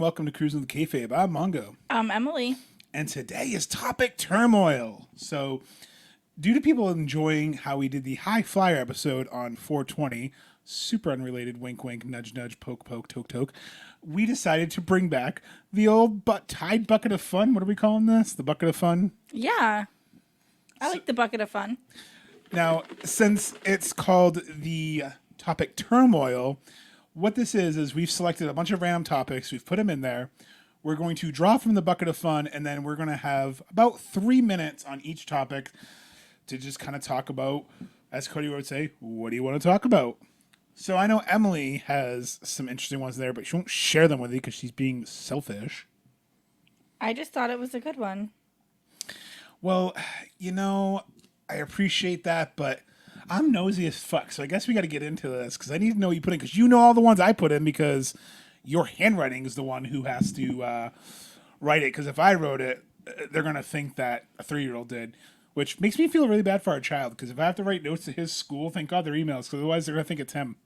welcome to Cruising the Kayfabe. I'm Mongo. Emily. And today is Topic Turmoil. So, due to people enjoying how we did the High Flyer episode on 420, super unrelated, wink wink, nudge nudge, poke poke, toke toke, we decided to bring back the old Tide Bucket of Fun. What are we calling this? The Bucket of Fun? Yeah. I like the Bucket of Fun. Now, since it's called the Topic Turmoil, what this is we've selected a bunch of random topics, we've put them in there. We're going to draw from the Bucket of Fun, and then we're going to have about 3 minutes on each topic to just kind of talk about, as Cody would say, what do you want to talk about? So I know Emily has some interesting ones there, but she won't share them with you because she's being selfish. I just thought it was a good one. Well, I appreciate that, but I'm nosy as fuck, so I guess we got to get into this because I need to know what you put in, because you know all the ones I put in, because your handwriting is the one who has to write it, because if I wrote it, they're going to think that a 3-year-old did, which makes me feel really bad for our child, because if I have to write notes to his school, thank God they're emails, because otherwise they're going to think it's him.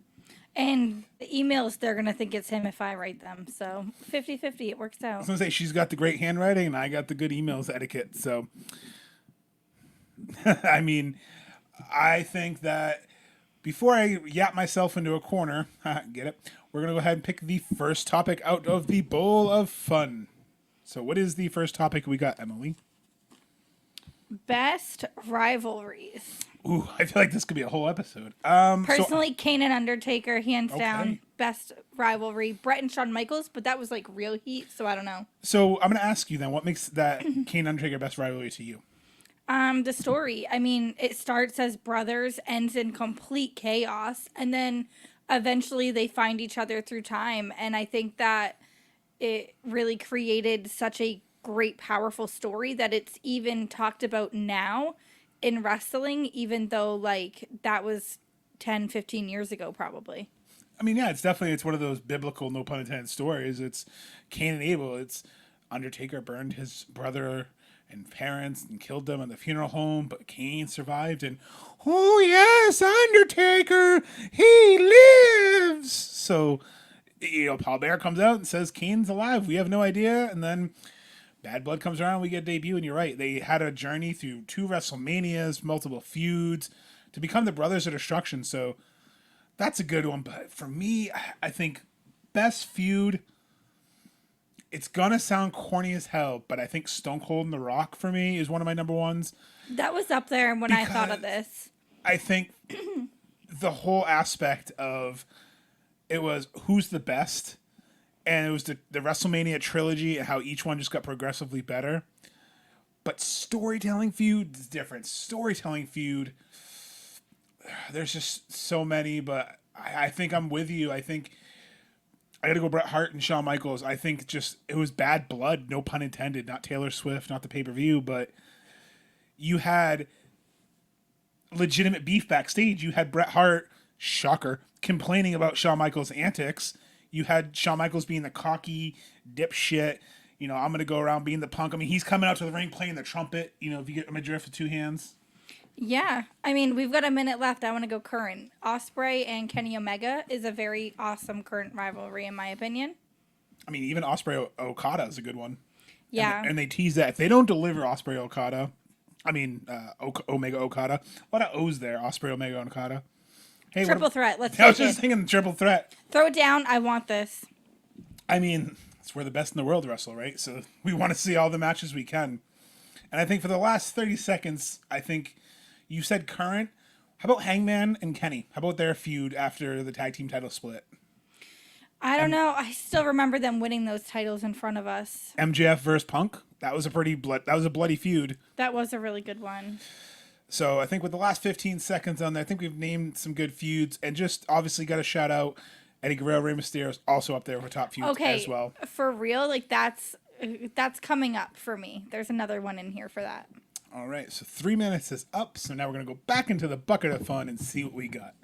And the emails, they're going to think it's him if I write them. So 50-50, it works out. I was going to say, she's got the great handwriting, and I got the good emails etiquette, so... I mean, I think that before I yap myself into a corner, get it? We're going to go ahead and pick the first topic out of the bowl of fun. So what is the first topic we got, Emily? Best rivalries. Ooh, I feel like this could be a whole episode. Personally, Kane and Undertaker, hands down, best rivalry. Brett and Shawn Michaels, but that was like real heat, so I don't know. So I'm going to ask you then, what makes that Kane and Undertaker best rivalry to you? The story. I mean, it starts as brothers, ends in complete chaos, and then eventually they find each other through time. And I think that it really created such a great, powerful story that it's even talked about now in wrestling, even though like that was 10, 15 years ago, probably. I mean, yeah, it's one of those biblical, no pun intended, stories. It's Cain and Abel. It's Undertaker burned his brother and parents and killed them in the funeral home, but Kane survived, and oh yes, Undertaker, he lives. So, Paul Bearer comes out and says Kane's alive. We have no idea, and then Bad Blood comes around, we get a debut, and you're right. They had a journey through 2 WrestleManias, multiple feuds, to become the Brothers of Destruction, so that's a good one. But for me, I think best feud, it's gonna sound corny as hell, but I think Stone Cold and The Rock for me is one of my number ones. That was up there when I thought of this. I think the whole aspect of it was who's the best, and it was the WrestleMania trilogy and how each one just got progressively better. But storytelling feud is different. Storytelling feud, there's just so many, but I think I'm with you. I think I got to go Bret Hart and Shawn Michaels. I think just it was bad blood, no pun intended, not Taylor Swift, not the pay-per-view, but you had legitimate beef backstage. You had Bret Hart, shocker, complaining about Shawn Michaels' antics. You had Shawn Michaels being the cocky dipshit, I'm going to go around being the punk. I mean, he's coming out to the ring playing the trumpet, if you get a midriff with 2 hands. Yeah. I mean, we've got a minute left. I want to go current. Ospreay and Kenny Omega is a very awesome current rivalry, in my opinion. I mean, even Ospreay Okada is a good one. Yeah. And they tease that. If they don't deliver Ospreay Okada, Omega Okada, a lot of O's there, Ospreay, Omega, Okada. Hey, triple threat. Let's take it. I was just thinking triple threat. Throw it down. I want this. I mean, it's where the best in the world wrestle, right? So we want to see all the matches we can. And I think for the last 30 seconds, I think you said current. How about Hangman and Kenny? How about their feud after the tag team title split? I don't know. I still remember them winning those titles in front of us. MJF versus Punk. That was a bloody feud. That was a really good one. So I think with the last 15 seconds on there, I think we've named some good feuds, and just obviously got to shout out Eddie Guerrero, Rey Mysterio is also up there for top feuds as well. For real, like that's coming up for me. There's another one in here for that. All right, so 3 minutes is up, so now we're going to go back into the bucket of fun and see what we got.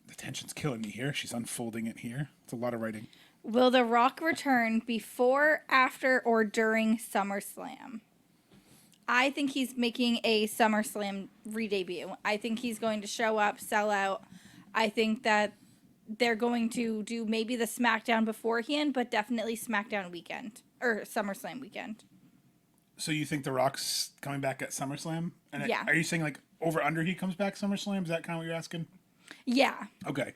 The tension's killing me here. She's unfolding it here. It's a lot of writing. Will The Rock return before, after, or during SummerSlam? I think he's making a SummerSlam re-debut. I think he's going to show up, sell out. I think that they're going to do maybe the SmackDown beforehand, but definitely SmackDown weekend or SummerSlam weekend. So you think The Rock's coming back at SummerSlam? And Yeah. are you saying like over under he comes back SummerSlam? Is that kind of what you're asking? Yeah. Okay.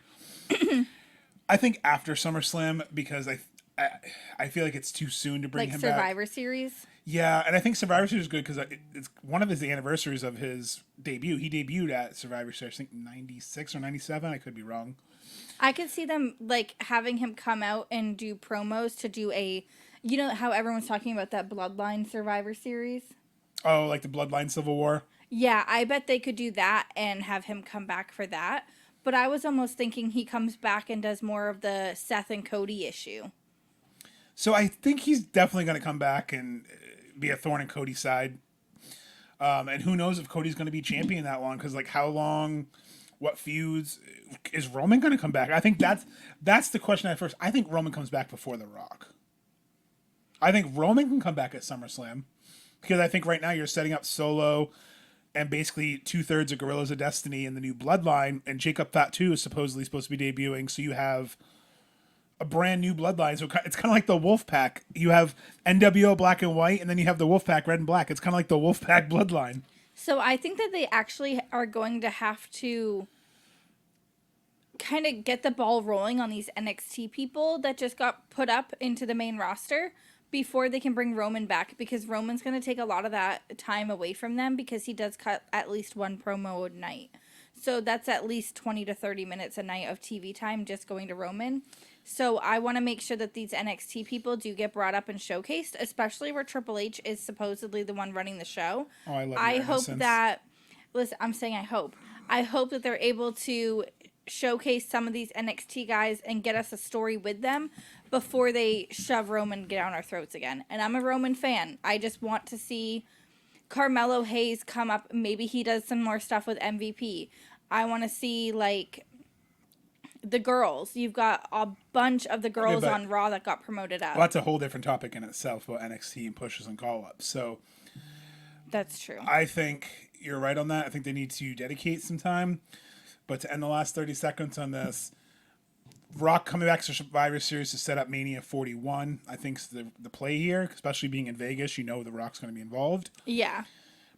I think after SummerSlam because I feel like it's too soon to bring Like him Survivor back. Series. Yeah, and I think Survivor Series is good because it's one of his anniversaries of his debut. He debuted at Survivor Series, I think 96 or 97. I could be wrong. I could see them like having him come out and do promos to do a, you know how everyone's talking about that Bloodline Survivor Series? Oh, like the Bloodline Civil War? Yeah, I bet they could do that and have him come back for that. But I was almost thinking he comes back and does more of the Seth and Cody issue. So I think he's definitely going to come back and be a thorn in Cody's side. And who knows if Cody's going to be champion that long? Because like how long, what feuds is Roman going to come back? I think that's the question at first. I think Roman comes back before The Rock. I think Roman can come back at SummerSlam because I think right now you're setting up Solo and basically 2/3 of Guerrillas of Destiny in the new Bloodline, and Jacob Fatu is supposedly supposed to be debuting. So you have a brand new Bloodline. So it's kind of like the Wolfpack. You have NWO Black and White, and then you have the Wolfpack Red and Black. It's kind of like the Wolfpack Bloodline. So I think that they actually are going to have to kind of get the ball rolling on these NXT people that just got put up into the main roster before they can bring Roman back, because Roman's going to take a lot of that time away from them because he does cut at least one promo a night. So that's at least 20 to 30 minutes a night of TV time just going to Roman. So I want to make sure that these NXT people do get brought up and showcased, especially where Triple H is supposedly the one running the show. Oh, I love I your hope innocence. that, listen, I'm saying I hope. I hope that they're able to showcase some of these NXT guys and get us a story with them before they shove Roman down our throats again. And I'm a Roman fan. I just want to see Carmelo Hayes come up. Maybe he does some more stuff with MVP. I want to see, like, the girls. You've got a bunch of the girls on Raw that got promoted up. Well, that's a whole different topic in itself about NXT and pushes and call-ups. So That's true. I think you're right on that. I think they need to dedicate some time. But to end the last 30 seconds on this, Rock coming back to Survivor Series to set up Mania 41, I think is the play here, especially being in Vegas. You know The Rock's going to be involved. Yeah.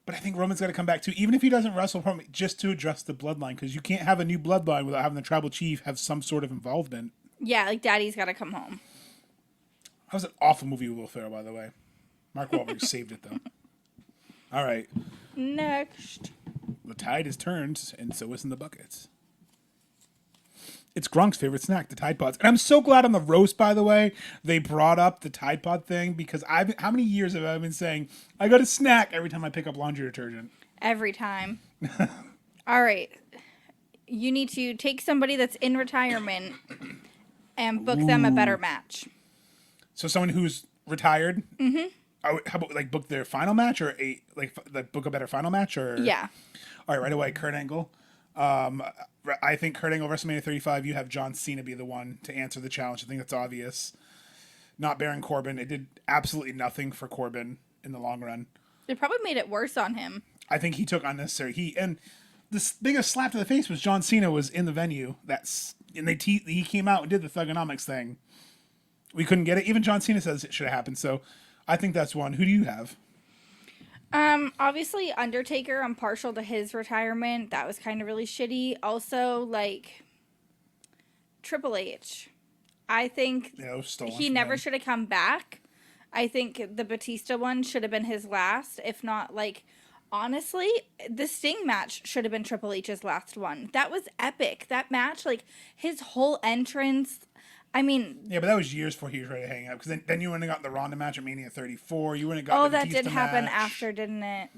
But I think Roman's got to come back too, even if he doesn't wrestle for me, just to address the bloodline, because you can't have a new bloodline without having the tribal chief have some sort of involvement. Yeah, like Daddy's got to come home. That was an awful movie with Will Ferrell, by the way. Mark Wahlberg saved it, though. All right. Next. The tide has turned, and so isn't the buckets. It's Grunk's favorite snack, the Tide Pods. And I'm so glad on the roast, by the way, they brought up the Tide Pod thing, because how many years have I been saying, I got a snack every time I pick up laundry detergent? Every time. All right. You need to take somebody that's in retirement and book them a better match. So someone who's retired? Mm-hmm. How about, like, book their final match, or book a better final match? Or Yeah. All right, right away, Kurt Angle. I think Kurt Angle, WrestleMania 35, you have John Cena be the one to answer the challenge. I think that's obvious. Not Baron Corbin. It did absolutely nothing for Corbin in the long run. It probably made it worse on him. I think he took unnecessary heat. And the biggest slap to the face was John Cena was in the venue. He came out and did the Thugonomics thing. We couldn't get it. Even John Cena says it should have happened. So I think that's one. Who do you have? Obviously Undertaker, I'm partial to his retirement. That was kind of really shitty. Also, like, Triple H. I think he never should have come back. I think the Batista one should have been his last. If not, like, honestly, the Sting match should have been Triple H's last one. That was epic. That match, like, his whole entrance, I mean... Yeah, but that was years before he was ready to hang up. Because then you wouldn't have gotten the Ronda match at Mania 34. You wouldn't have gotten the Batista that did happen match. after, didn't it?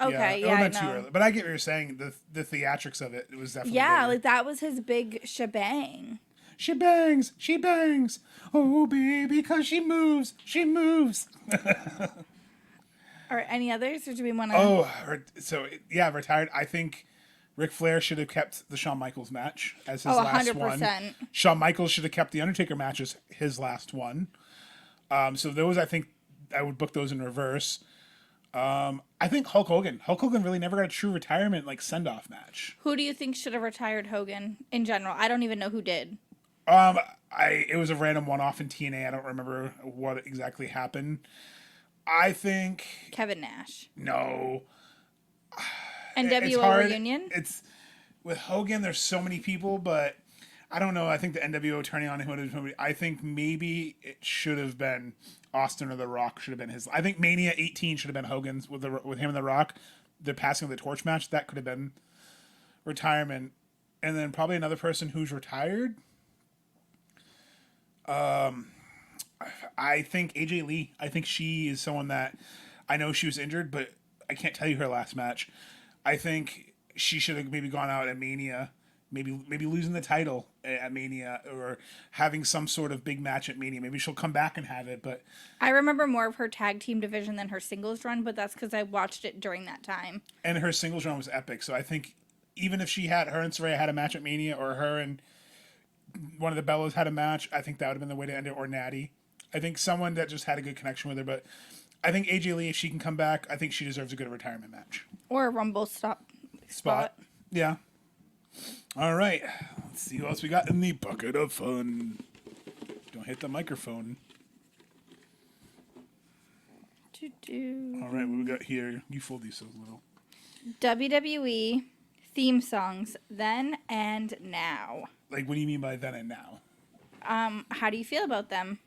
Okay, yeah, I know. Too early. But I get what you're saying. The theatrics of it was definitely Yeah, bigger. like, that was his big shebang. She bangs. She bangs. Oh, baby, because she moves. She moves. Or any others? Or do we want to... Retired. I think Ric Flair should have kept the Shawn Michaels match as his last 100%. one. Shawn Michaels should have kept the Undertaker match as his last one. So those, I think, I would book those in reverse. I think Hulk Hogan. Hulk Hogan really never got a true retirement, like, send-off match. Who do you think should have retired Hogan in general? I don't even know who did. It was a random one-off in TNA. I don't remember what exactly happened. I think Kevin Nash. no. It's NWO hard. reunion. It's with Hogan. There's so many people, but I don't know. I think the NWO turning on him. I think maybe it should have been Austin or The Rock. Should have been his. I think Mania 18 should have been Hogan's with him and The Rock. The passing of the torch match that could have been retirement, and then probably another person who's retired. I think AJ Lee. I think she is someone that I know she was injured, but I can't tell you her last match. I think she should have maybe gone out at Mania, maybe losing the title at Mania or having some sort of big match at Mania. Maybe she'll come back and have it. But I remember more of her tag team division than her singles run, but that's because I watched it during that time. And her singles run was epic. So I think even if her and Saraya had a match at Mania, or her and one of the Bellas had a match, I think that would have been the way to end it. Or Natty. I think someone that just had a good connection with her. But I think AJ Lee, if she can come back, I think she deserves a good retirement match. Or a Rumble spot. Yeah. All right. Let's see who else we got in the bucket of fun. Don't hit the microphone. All right, what we got here? You fold these so little. WWE theme songs, then and now. Like, what do you mean by then and now? How do you feel about them?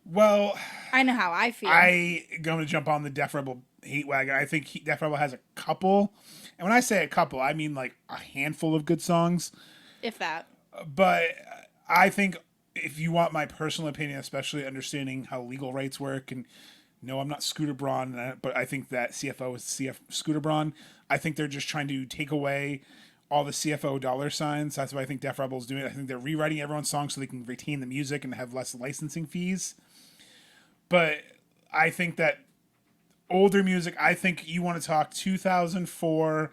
Well, I know how I feel. I'm going to jump on the Def Rebel hate wagon. I think Def Rebel has a couple. And when I say a couple, I mean like a handful of good songs. If that. But I think if you want my personal opinion, especially understanding how legal rights work, and no, I'm not Scooter Braun, but I think that CFO is Scooter Braun. I think they're just trying to take away all the CFO dollar signs. That's what I think Def Rebel is doing. I think they're rewriting everyone's songs so they can retain the music and have less licensing fees. But I think that older music, I think you want to talk 2004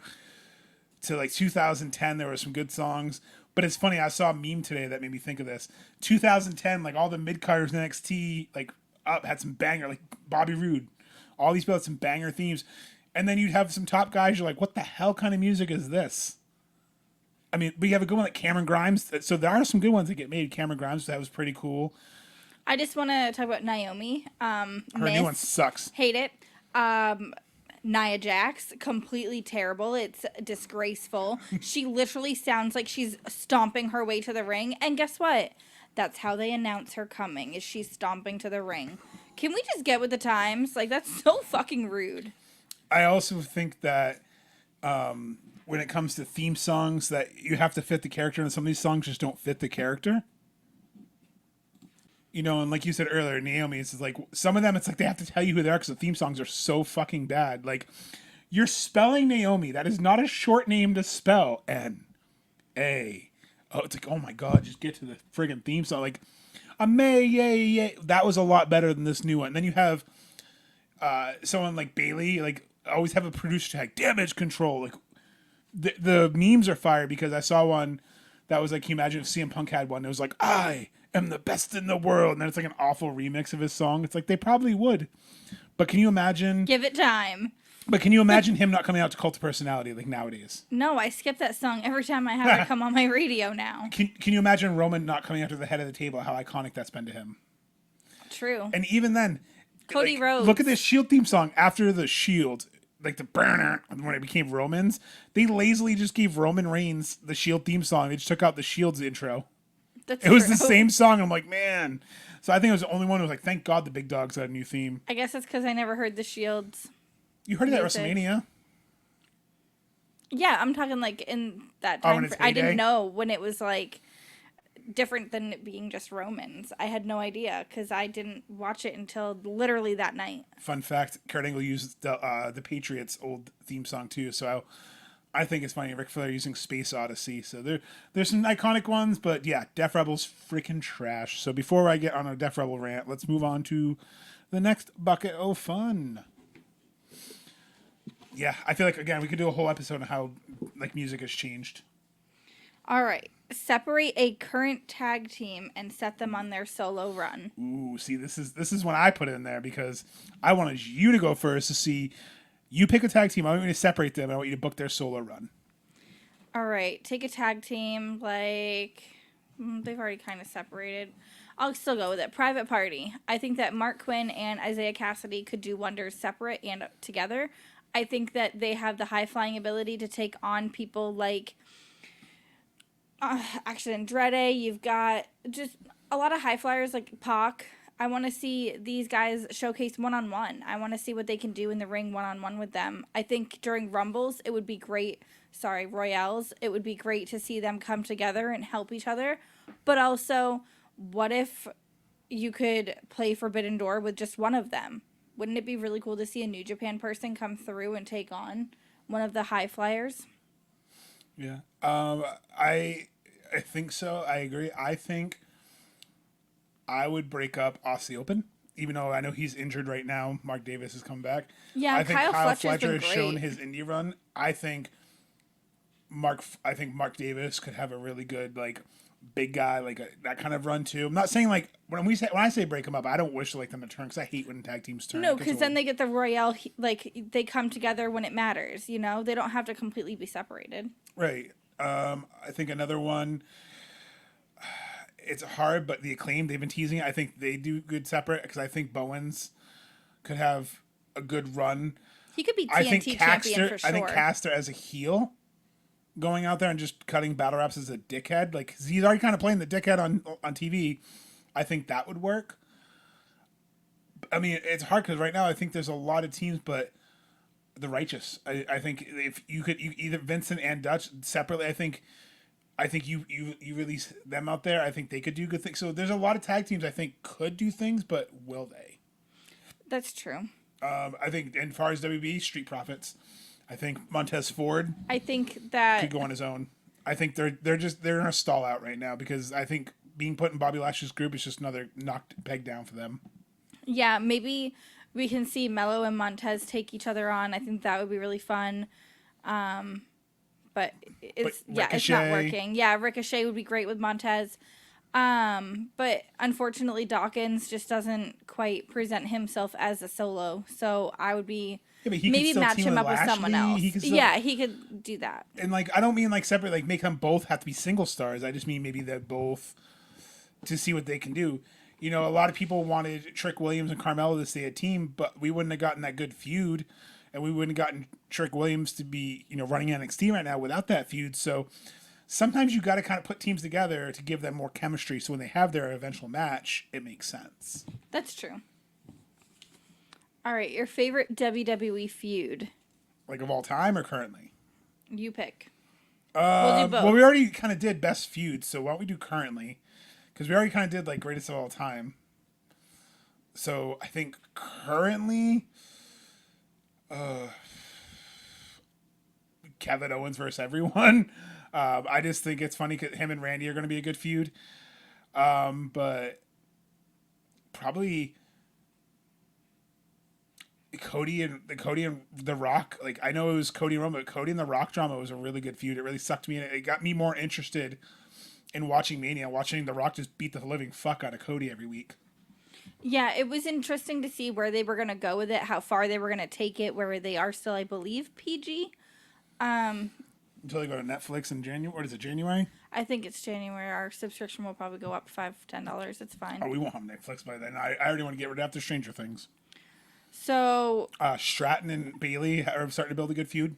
to like 2010, there were some good songs. But it's funny, I saw a meme today that made me think of this. 2010, like all the mid-carders in NXT, like up had some banger, like Bobby Roode. All these people had some banger themes. And then you'd have some top guys, you're like, what the hell kind of music is this? I mean, we have a good one like Cameron Grimes. So there are some good ones that get made. Cameron Grimes, that was pretty cool. I just want to talk about Naomi. Her new one sucks. Hate it. Nia Jax, completely terrible. It's disgraceful. She literally sounds like she's stomping her way to the ring. And guess what? That's how they announce her coming, is she's stomping to the ring. Can we just get with the times? Like, that's so fucking rude. I also think that when it comes to theme songs, that you have to fit the character, and some of these songs just don't fit the character. You know, and like you said earlier, Naomi, it's like some of them, it's like they have to tell you who they are because the theme songs are so fucking bad. Like, you're spelling Naomi. That is not a short name to spell. N-A. Oh, it's like, oh my God, just get to the friggin' theme song. Like, a May, yay. That was a lot better than this new one. And then you have someone like Bailey, like, always have a producer tag, Damage Control. Like, the memes are fire because I saw one that was like, can you imagine if CM Punk had one? It was like, I am the best in the world. And then it's like an awful remix of his song. It's like, they probably would. But can you imagine? Give it time. But can you imagine him not coming out to Cult of Personality like nowadays? No, I skip that song every time I have it come on my radio now. Can you imagine Roman not coming out to the head of the table? How iconic that's been to him. True. And even then, Cody like, Rhodes. Look at this Shield theme song after the Shield. Like the burner when it became Roman's, they lazily just gave Roman Reigns the Shield theme song. They just took out the Shield's intro. That's it was true. the same song. I'm like, man. So I think it was the only one who was like, thank God the big dogs got a new theme. I guess it's because I never heard the Shields. You heard it at music. WrestleMania? Yeah, I'm talking like in that time. I didn't know when it was like different than it being just Romans. I had no idea because I didn't watch it until literally that night. Fun fact: Kurt Angle used the Patriots' old theme song too. So I think it's funny. Ric Flair using Space Odyssey. So there's some iconic ones, but yeah, Def Rebel's freaking trash. So before I get on a Def Rebel rant, let's move on to the next bucket of fun. Yeah, I feel like again we could do a whole episode on how like music has changed. All right. Separate a current tag team and set them on their solo run. Ooh, see, this is when I put it in there because I wanted you to go first to see. You pick a tag team. I want you to separate them. I want you to book their solo run. All right. Take a tag team like They've already kind of separated. I'll still go with it. Private Party. I think that Mark Quinn and Isaiah Cassidy could do wonders separate and together. I think that they have the high flying ability to take on people like Action Andretti. You've got just a lot of high flyers like Pac. I want to see these guys showcase one-on-one. I want to see what they can do in the ring one-on-one with them. I think during Rumbles, it would be great. Sorry, Royales. It would be great to see them come together and help each other. But also, what if you could play Forbidden Door with just one of them? Wouldn't it be really cool to see a New Japan person come through and take on one of the high flyers? Yeah. I think so. I agree. I think I would break up Aussie Open, even though I know he's injured right now. Mark Davis has come back. Yeah, I think Kyle Fletcher has great. shown his indie run. I think Mark Davis could have a really good big guy that kind of run too. I'm not saying when I say break them up, I don't wish them to turn because I hate when tag teams turn. No, because then they get the Royale they come together when it matters. They don't have to completely be separated. Right. I think another one. It's hard, but the Acclaim, they've been teasing it. I think they do good separate because I think Bowens could have a good run. He could be TNT champion for sure. I think Caster as a heel going out there and just cutting battle raps as a dickhead. He's already kind of playing the dickhead on TV. I think that would work. I mean, it's hard because right now I think there's a lot of teams, but the Righteous. I think if you either Vincent and Dutch separately, I think you release them out there. I think they could do good things. So there's a lot of tag teams I think could do things, but will they? That's true. I think, as far as WB, Street Profits, I think Montez Ford. I think that could go on his own. I think they're in a stall out right now because I think being put in Bobby Lashley's group is just another knocked peg down for them. Yeah, maybe we can see Mello and Montez take each other on. I think that would be really fun. But it's not working. Yeah, Ricochet would be great with Montez. But unfortunately Dawkins just doesn't quite present himself as a solo. So I would be maybe match him up with someone else. He could do that. And I don't mean separate, make them both have to be single stars. I just mean maybe they're both to see what they can do. A lot of people wanted Trick Williams and Carmelo to stay a team, but we wouldn't have gotten that good feud. And we wouldn't have gotten Trick Williams to be, running NXT right now without that feud. So sometimes you got to kind of put teams together to give them more chemistry. So when they have their eventual match, it makes sense. That's true. All right, your favorite WWE feud? Of all time or currently? You pick. We'll do both. Well, we already kind of did best feud. So why don't we do currently? Because we already kind of did greatest of all time. So I think currently... Kevin Owens versus everyone. I just think it's funny because him and Randy are going to be a good feud. But probably Cody and The Rock. I know it was Cody and Roman, but Cody and The Rock drama was a really good feud. It really sucked me in. It got me more interested in watching Mania, watching The Rock just beat the living fuck out of Cody every week. Yeah, it was interesting to see where they were going to go with it, how far they were going to take it, where they are still, I believe, PG. Until they go to Netflix in January. Or is it January? I think it's January. Our subscription will probably go up $5-10. It's fine. Oh, we won't have Netflix by then. I already want to get rid of after Stranger Things. So... Stratton and Bailey are starting to build a good feud.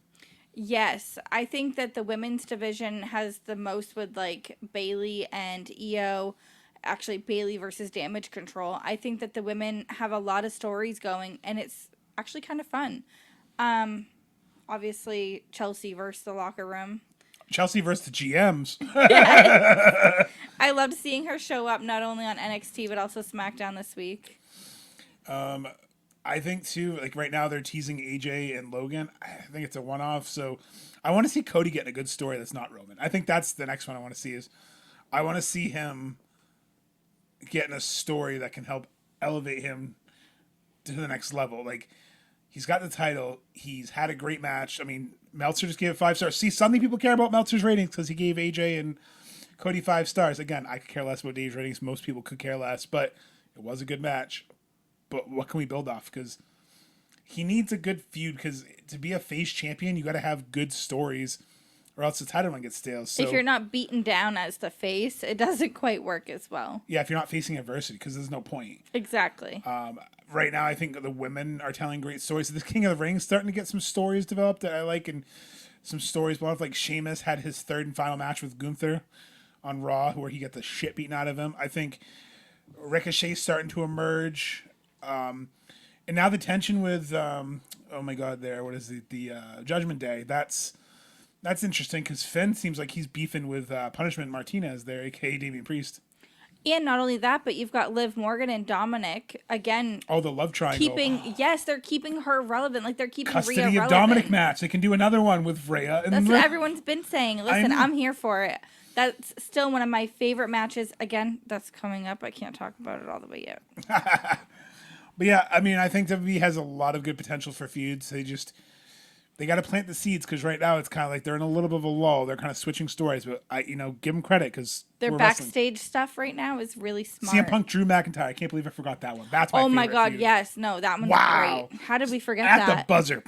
Yes. I think that the women's division has the most with, Bailey and Io. Actually, Bailey versus Damage Control. I think that the women have a lot of stories going, and it's actually kind of fun. Obviously, Chelsea versus the Locker Room. Chelsea versus the GMs. Yes. I loved seeing her show up not only on NXT, but also SmackDown this week. I think, too, right now they're teasing AJ and Logan. I think it's a one-off, so I want to see Cody getting a good story that's not Roman. I think that's the next one I want to see is I want to see him getting a story that can help elevate him to the next level. He's got the title. He's had a great match. I mean, Meltzer just gave it 5 stars. See, suddenly people care about Meltzer's ratings because he gave AJ and Cody 5 stars. Again, I could care less about Dave's ratings. Most people could care less, but it was a good match. But what can we build off? Because he needs a good feud because to be a face champion, you got to have good stories or else the title one gets stale. So if you're not beaten down as the face, it doesn't quite work as well. yeah, if you're not facing adversity, because there's no point. Exactly. Right now, I think the women are telling great stories. The King of the Ring starting to get some stories developed that I like, and some stories. But like Sheamus had his third and final match with Gunther on Raw, where he got the shit beaten out of him. I think Ricochet's starting to emerge, and now the tension with oh my god, what is it? The Judgment Day. That's interesting because Finn seems like he's beefing with Punishment Martinez there, aka Damian Priest. And not only that, but you've got Liv Morgan and Dominic again. Oh, the love triangle. They're keeping her relevant. Like they're keeping Custody Rhea of relevant. Dominic match. They can do another one with Rhea. And That's what everyone's been saying. Listen, I'm here for it. That's still one of my favorite matches. Again, that's coming up. I can't talk about it all the way yet. But yeah, I mean, I think WWE has a lot of good potential for feuds. They got to plant the seeds because right now it's kind of like they're in a little bit of a lull. They're kind of switching stories, but give them credit because their backstage stuff right now is really smart. CM Punk, Drew McIntyre. I can't believe I forgot that one. That's my favorite. Oh my god, feud. yes, no, that one's great. How did we forget that? At the buzzer.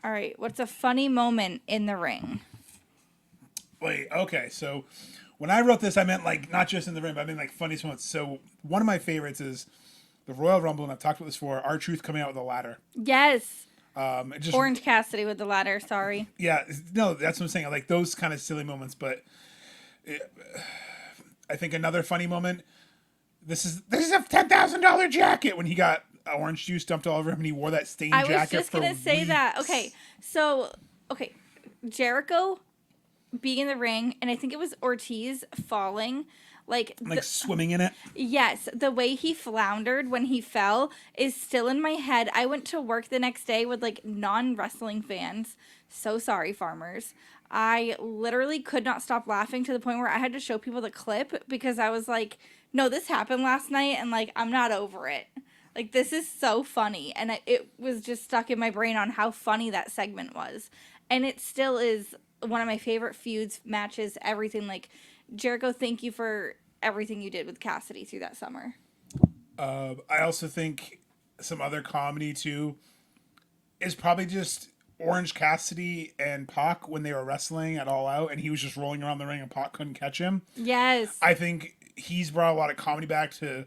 All right, what's a funny moment in the ring? Wait, okay, so when I wrote this, I meant like not just in the ring, but I mean like funniest moments. So one of my favorites is the Royal Rumble, and I've talked about this before. R-Truth coming out with a ladder. Yes. Just, Orange Cassidy with the ladder. Sorry. Yeah, no, that's what I'm saying. I like those kind of silly moments, but I think another funny moment. This is a $10,000 jacket when he got orange juice dumped all over him and he wore that stained jacket. I was just gonna say that. Okay, so Jericho being in the ring, and I think it was Ortiz falling. Like swimming in it? Yes. The way he floundered when he fell is still in my head. I went to work the next day with non-wrestling fans. So sorry, farmers. I literally could not stop laughing to the point where I had to show people the clip because I was like, no, this happened last night and I'm not over it. This is so funny. And it was just stuck in my brain on how funny that segment was. And it still is one of my favorite feuds, matches, everything. Jericho, thank you for everything you did with Cassidy through that summer. I also think some other comedy too is probably just Orange Cassidy and Pac when they were wrestling at All Out and he was just rolling around the ring and Pac couldn't catch him. Yes. I think he's brought a lot of comedy back to,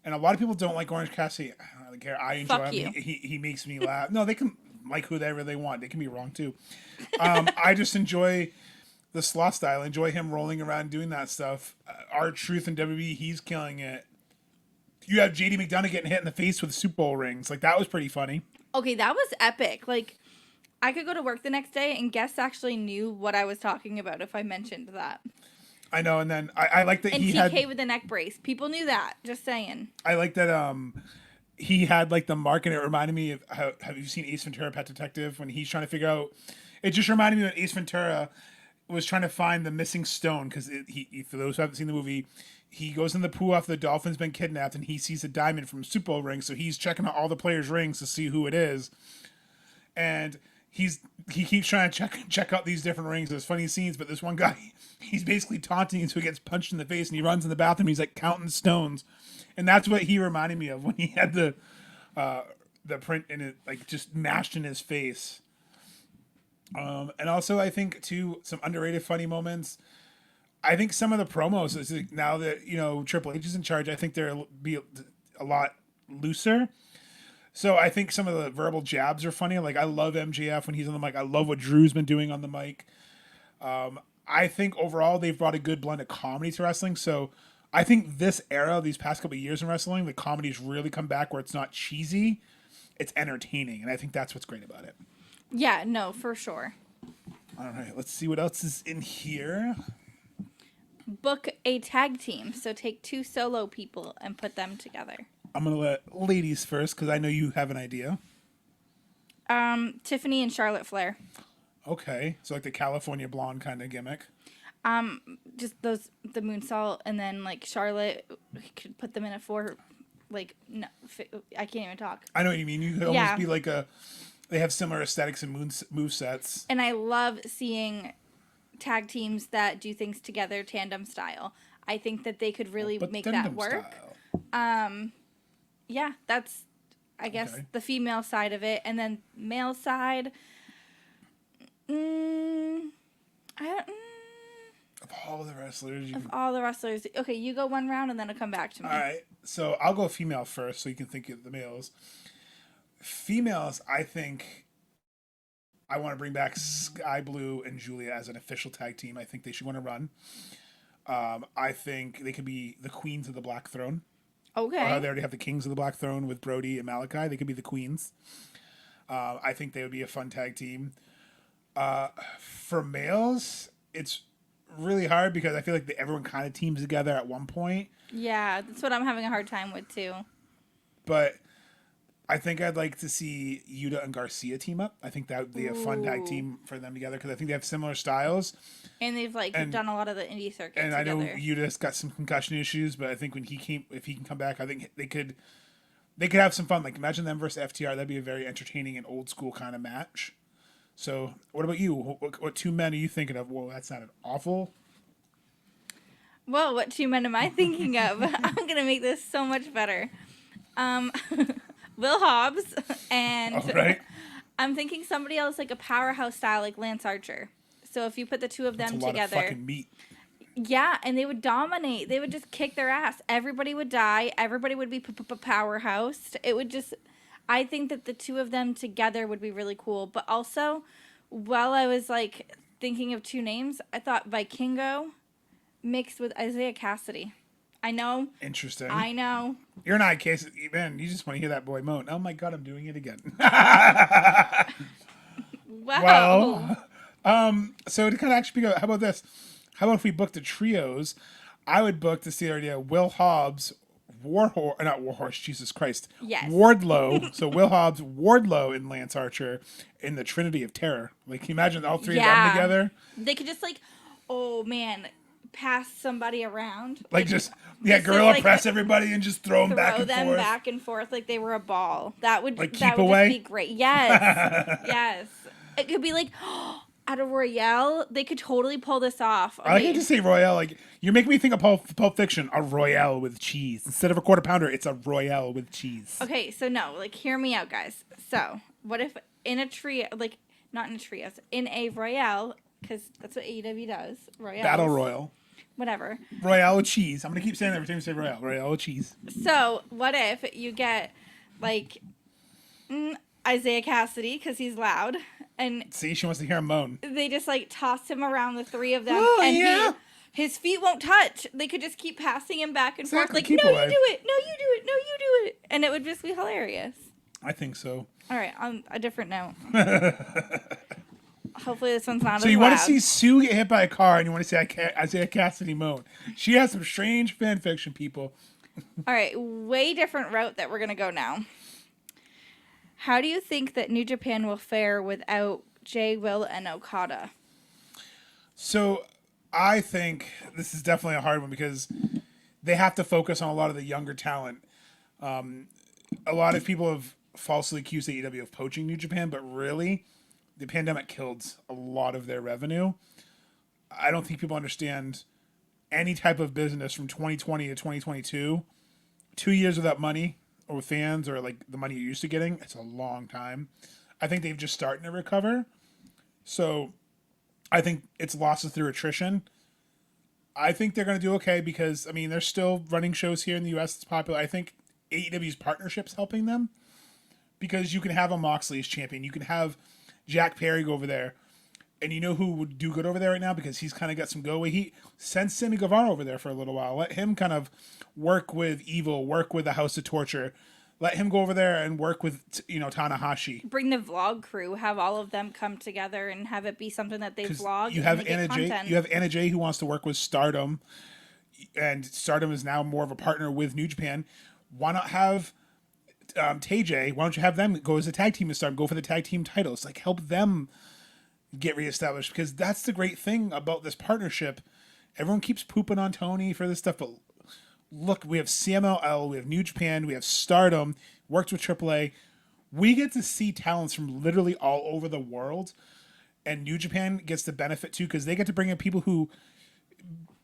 and a lot of people don't like Orange Cassidy. I don't really care. I enjoy him. He makes me laugh. No, they can like whoever they want. They can be wrong too. I just enjoy the Sloth style. I enjoy him rolling around doing that stuff. R-Truth and WWE, he's killing it. You have JD McDonough getting hit in the face with Super Bowl rings. That was pretty funny. Okay, that was epic. I could go to work the next day and guests actually knew what I was talking about if I mentioned that. I know, and then I like that he had... TK with the neck brace. People knew that. Just saying. I like that he had the mark, and it reminded me of have you seen Ace Ventura, Pet Detective, when he's trying to figure out... It just reminded me of Ace Ventura was trying to find the missing stone because he for those who haven't seen the movie, he goes in the pool after the dolphin's been kidnapped and he sees a diamond from a Super Bowl ring, so he's checking out all the players' rings to see who it is, and he keeps trying to check out these different rings. There's funny scenes, but this one guy, he's basically taunting, so he gets punched in the face and he runs in the bathroom. He's counting stones, and that's what he reminded me of when he had the print in it just mashed in his face. And also, I think, too, some underrated funny moments. I think some of the promos, now that, Triple H is in charge, I think they'll be a lot looser. So I think some of the verbal jabs are funny. I love MJF when he's on the mic. I love what Drew's been doing on the mic. I think overall they've brought a good blend of comedy to wrestling. So I think this era, these past couple of years in wrestling, the comedy's really come back where it's not cheesy. It's entertaining. And I think that's what's great about it. Yeah, no, for sure. All right, let's see what else is in here. Book a tag team. So take 2 solo people and put them together. I'm going to let ladies first because I know you have an idea. Tiffany and Charlotte Flair. Okay, so the California blonde kind of gimmick. Just the moonsault, and then Charlotte could put them in a 4. No, I can't even talk. I know what you mean. You could almost be they have similar aesthetics and move sets. And I love seeing tag teams that do things together, tandem style. I think that they could really make that work. Style. Yeah, that's, I guess, the female side of it. And then male side, Mm, I don't, Of all the wrestlers, of all the wrestlers. Okay, you go one round and then it'll come back to me. all right. So I'll go female first, so you can think of the males. Females, I think I want to bring back Sky Blue and Julia as an official tag team. I think they should want to run. I think they could be the queens of the Black Throne. Okay. Or how they already have the kings of the Black Throne with Brody and Malachi. They could be the queens. I think they would be a fun tag team. For males, it's really hard because I feel like everyone kind of teams together at one point. Yeah, that's what I'm having a hard time with too. But I think I'd like to see Yuta and Garcia team up. I think that would be a fun tag team for them together because I think they have similar styles. And they've done a lot of the indie circuit And together. I know Yuta's got some concussion issues, but I think if he can come back, I think they could have some fun. Like imagine them versus FTR. That'd be a very entertaining and old school kind of match. So what about you? What two men are you thinking of? Well, that sounded awful. Well, what two men am I thinking of? I'm going to make this so much better. Will Hobbs and All right. I'm thinking somebody else like a powerhouse style like Lance Archer. So if you put the two of them That's a lot together, of fucking meat. yeah, and they would dominate. They would just kick their ass. Everybody would die. Everybody would be powerhouse. It would just. I think that the two of them together would be really cool. But also, while I was like thinking of two names, I thought Vikingo mixed with Isaiah Cassidy. I know. Interesting. I know. You're not case, man. You just want to hear that boy moan. Oh my god, I'm doing it again. Wow. Well, so to kind of actually go, how about this? How about if we booked the trios? I would book this the idea Will Hobbs, not Warhorse, Jesus Christ. Yes. Wardlow. So Will Hobbs, Wardlow, and Lance Archer in the Trinity of Terror. Like, can you imagine all three of them together? They could just oh man, pass somebody around. Gorilla press everybody and just throw them back and forth. Back and forth like they were a ball. That would keep just away? be great. Yes. Yes. It could be out of Royale, they could totally pull this off. Okay. I like to say Royale. Like, you're making me think of Pulp Fiction. A Royale with cheese. Instead of a quarter pounder, it's a Royale with cheese. Okay, so no, hear me out, guys. So, what if in a trio, not in a trios, in a Royale, because that's what AEW does. Royale. Battle Royal. Whatever. Royale with cheese. I'm going to keep saying that every time you say Royale. Royale with cheese. So, what if you get, Isaiah Cassidy, because he's loud, and see, she wants to hear him moan. They just toss him around the three of them, and his feet won't touch. They could just keep passing him back and forth, no, you do it, no, you do it, no, you do it, and it would just be hilarious. I think so. All right, on a different note. Hopefully this one's not as So you loud. want to see Sue get hit by a car, and you want to see Isaiah Cassidy moan. She has some strange fan fiction, people. All right, way different route that we're gonna go now. How do you think that New Japan will fare without Jay, Will, and Okada? So I think this is definitely a hard one because they have to focus on a lot of the younger talent. A lot of people have falsely accused AEW of poaching New Japan, but really, the pandemic killed a lot of their revenue. I don't think people understand any type of business from 2020 to 2022. 2 years without money or fans or the money you're used to getting, it's a long time. I think they've just starting to recover. So I think it's losses through attrition. I think they're going to do okay because, they're still running shows here in the U.S. It's popular. I think AEW's partnership's helping them because you can have a Moxley as champion. You can have Jack Perry go over there. And you know who would do good over there right now because he's kind of got some go-away. He sent Sammy Guevara over there for a little while. Let him kind of work with Evil, work with the House of Torture. Let him go over there and work with, Tanahashi. Bring the vlog crew, have all of them come together and have it be something that they vlog. You have Anna Jay. You have Anna Jay who wants to work with Stardom, and Stardom is now more of a partner with New Japan. Why not have TJ? Why don't you have them go as a tag team and Stardom? Go for the tag team titles. Help them get reestablished because that's the great thing about this partnership. Everyone keeps pooping on Tony for this stuff, but look, we have CMLL, we have New Japan, we have Stardom, worked with AAA. We get to see talents from literally all over the world, and New Japan gets the benefit too because they get to bring in people who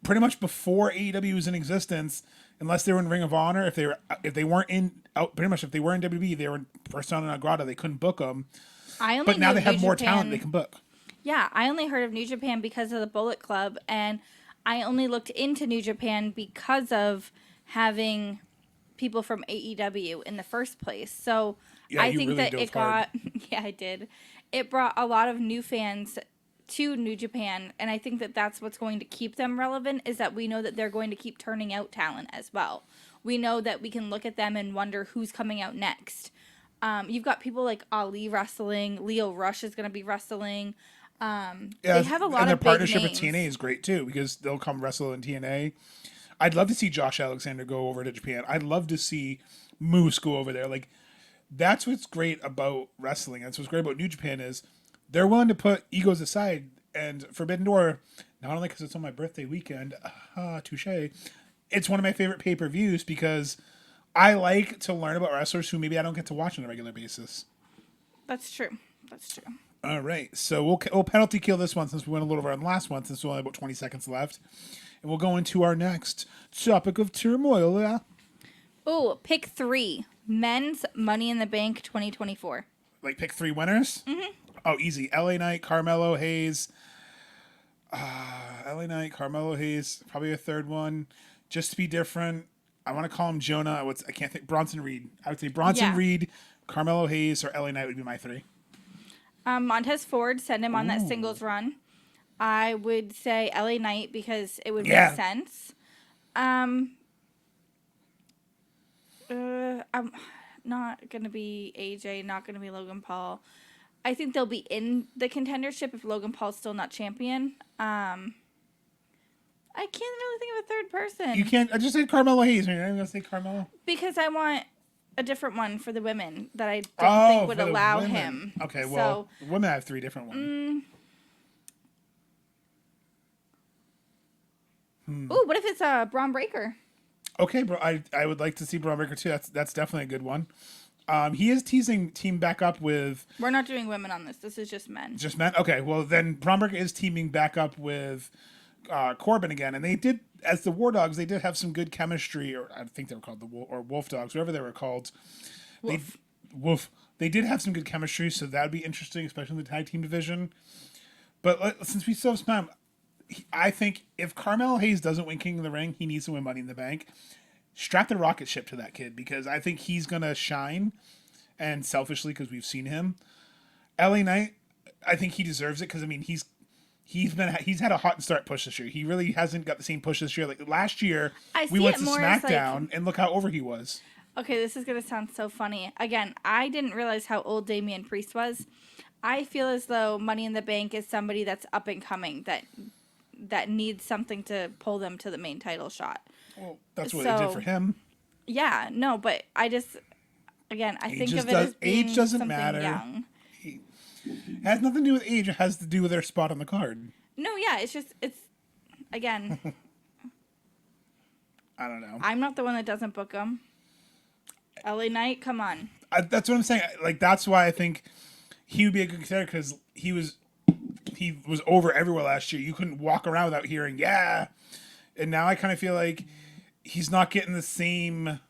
pretty much before AEW was in existence, unless they were in Ring of Honor, if they weren't in WWE, they were in Persona non grata. They couldn't book them. But now they have more talent they can book. Yeah, I only heard of New Japan because of the Bullet Club, and I only looked into New Japan because of having people from AEW in the first place. So Yeah, I you think really that dove it hard. got, yeah, I did. It brought a lot of new fans to New Japan, and I think that that's what's going to keep them relevant is that we know that they're going to keep turning out talent as well. We know that we can look at them and wonder who's coming out next. You've got people like Ali wrestling, Leo Rush is going to be wrestling. They Yeah, have a lot and their of big partnership with names. TNA is great too because they'll come wrestle in TNA. I'd love to see Josh Alexander go over to Japan. I'd love to see Moose go over there. Like that's what's great about wrestling. That's what's great about New Japan is they're willing to put egos aside. And Forbidden Door, not only because it's on my birthday weekend, touche, it's one of my favorite pay-per-views because I like to learn about wrestlers who maybe I don't get to watch on a regular basis. That's true. That's true. All right, so we'll penalty kill this one since we went a little over on the last one since we only have about 20 seconds left. And we'll go into our next topic of turmoil. Yeah? Oh, pick 3. Men's Money in the Bank 2024. Like pick 3 winners? Mm-hmm. Oh, easy. LA Knight, Carmelo Hayes. LA Knight, Carmelo Hayes, probably a third one. Just to be different, I want to call him Jonah. I can't think. Bronson Reed. I would say Bronson Yeah. Reed, Carmelo Hayes, or LA Knight would be my 3. Montez Ford, send him on that singles run. I would say LA Knight because it would Yeah. make sense. I'm not going to be AJ, not going to be Logan Paul. I think they'll be in the contendership if Logan Paul's still not champion. I can't really think of a third person. You can't. I just said Carmelo Hayes. You're not even gonna say Carmelo. Because I want a different one for the women that I don't think would for the allow women. him. Okay, well, So, women have 3 different ones. ooh, what if it's Braun Breaker? Okay, bro. I would like to see Braun Breaker too. That's definitely a good one. He is teasing team back up with We're not doing women on this. This is just men. just men. Okay, well then Braun Breaker is teaming back up with Corbin again, and they did as the War Dogs. They did have some good chemistry, or I think they were called the Wolf Dogs, whatever they were called. Wolf. They did have some good chemistry, so that would be interesting, especially in the tag team division. But since we still have some time, I think if Carmelo Hayes doesn't win King of the Ring, he needs to win Money in the Bank. Strap the rocket ship to that kid because I think he's gonna shine, and selfishly because we've seen him. LA Knight, I think he deserves it because I mean he's had a hot and start push this year. He really hasn't got the same push this year. Like last year, we went to SmackDown and look how over he was. Okay, this is going to sound so funny. Again, I didn't realize how old Damian Priest was. I feel as though Money in the Bank is somebody that's up and coming that needs something to pull them to the main title shot. Well, that's what they did for him. Yeah, no, but I just again, I think of it as age being doesn't something matter. young. It has nothing to do with age. It has to do with their spot on the card. No, yeah, it's again. I don't know. I'm not the one that doesn't book them. LA Knight, come on. That's what I'm saying. Like that's why I think he would be a good contender because he was over everywhere last year. You couldn't walk around without hearing yeah. And now I kind of feel like he's not getting the same.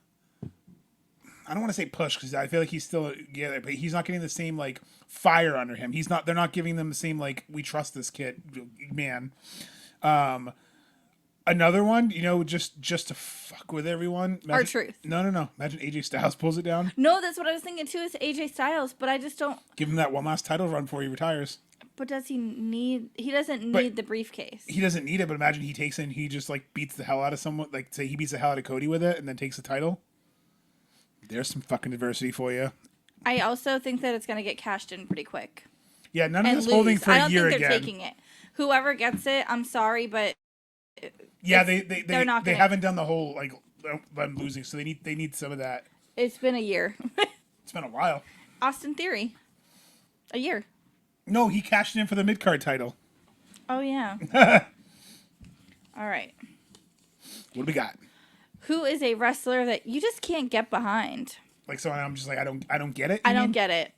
I don't want to say push because I feel like he's still but he's not getting the same like fire under him. He's not. They're not giving them the same like we trust this kid, man. Another one, just to fuck with everyone. R-Truth. No. Imagine AJ Styles pulls it down. No, that's what I was thinking too. Is AJ Styles, but I just don't. Give him that one last title run before he retires. But does he need? He doesn't need the briefcase. He doesn't need it, but imagine he takes it and he just like beats the hell out of someone. Like say he beats the hell out of Cody with it and then takes the title. There's some fucking diversity for you. I also think that it's going to get cashed in pretty quick. Yeah, none of this holding for a year again. I don't think they're taking it. Whoever gets it, I'm sorry, but yeah, they're not. They haven't done the whole like them losing, so they need some of that. It's been a year. It's been a while. Austin Theory, a year. No, he cashed in for the mid-card title. Oh yeah. All right. What do we got? Who is a wrestler that you just can't get behind? Like someone I'm just like I don't get it. I don't get it.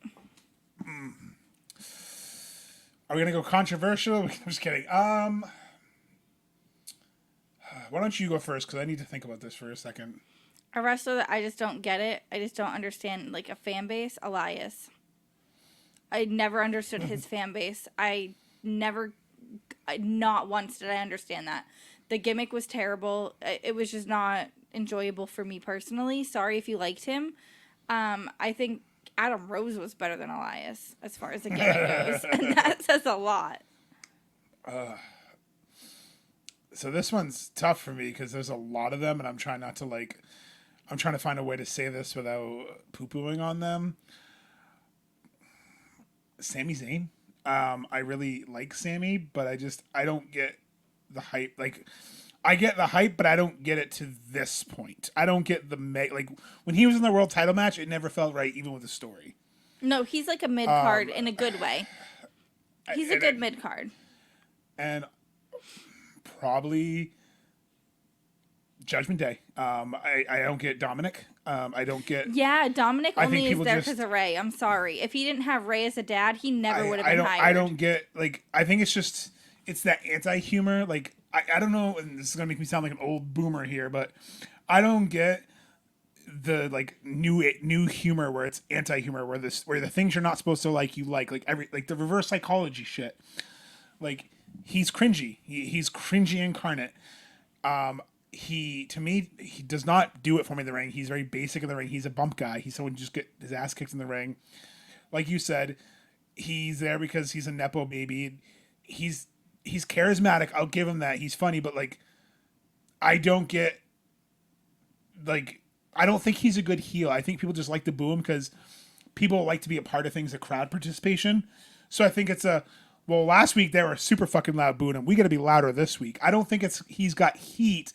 Are we gonna go controversial? I'm just kidding. Why don't you go first? Because I need to think about this for a second. A wrestler that I just don't get it. I just don't understand like a fan base. Elias. I never understood his fan base. I not once did I understand that. The gimmick was terrible. It was just not enjoyable for me personally. Sorry if you liked him. I think Adam Rose was better than Elias as far as the gimmick goes, and that says a lot. So this one's tough for me because there's a lot of them, and I'm trying not to like. I'm trying to find a way to say this without poo-pooing on them. Sami Zayn. I really like Sammy, but I don't get the hype. Like, I get the hype, but I don't get it to this point. I don't get the like when he was in the world title match, it never felt right, even with the story. No, he's like a mid card in a good way. He's a good mid card. And probably Judgment Day. I don't get Dominic. I don't get. Yeah, Dominic only is there because of Ray. I'm sorry. If he didn't have Ray as a dad, he never would have been hired. I don't get, like, I think it's that anti-humor. Like, I don't know, and this is going to make me sound like an old boomer here, but I don't get the, like, new humor where it's anti-humor, where the things you're not supposed to like, you like the reverse psychology shit. Like, he's cringy. He's cringy incarnate. He does not do it for me in the ring. He's very basic in the ring. He's a bump guy. He's someone who just get his ass kicked in the ring. Like you said, he's there because he's a nepo baby. He's charismatic. I'll give him that. He's funny, but like, I don't get, like, I don't think he's a good heel. I think people just like to boo him because people like to be a part of things, the crowd participation. So I think it's well, last week they were super fucking loud booing him. We got to be louder this week. I don't think he's got heat.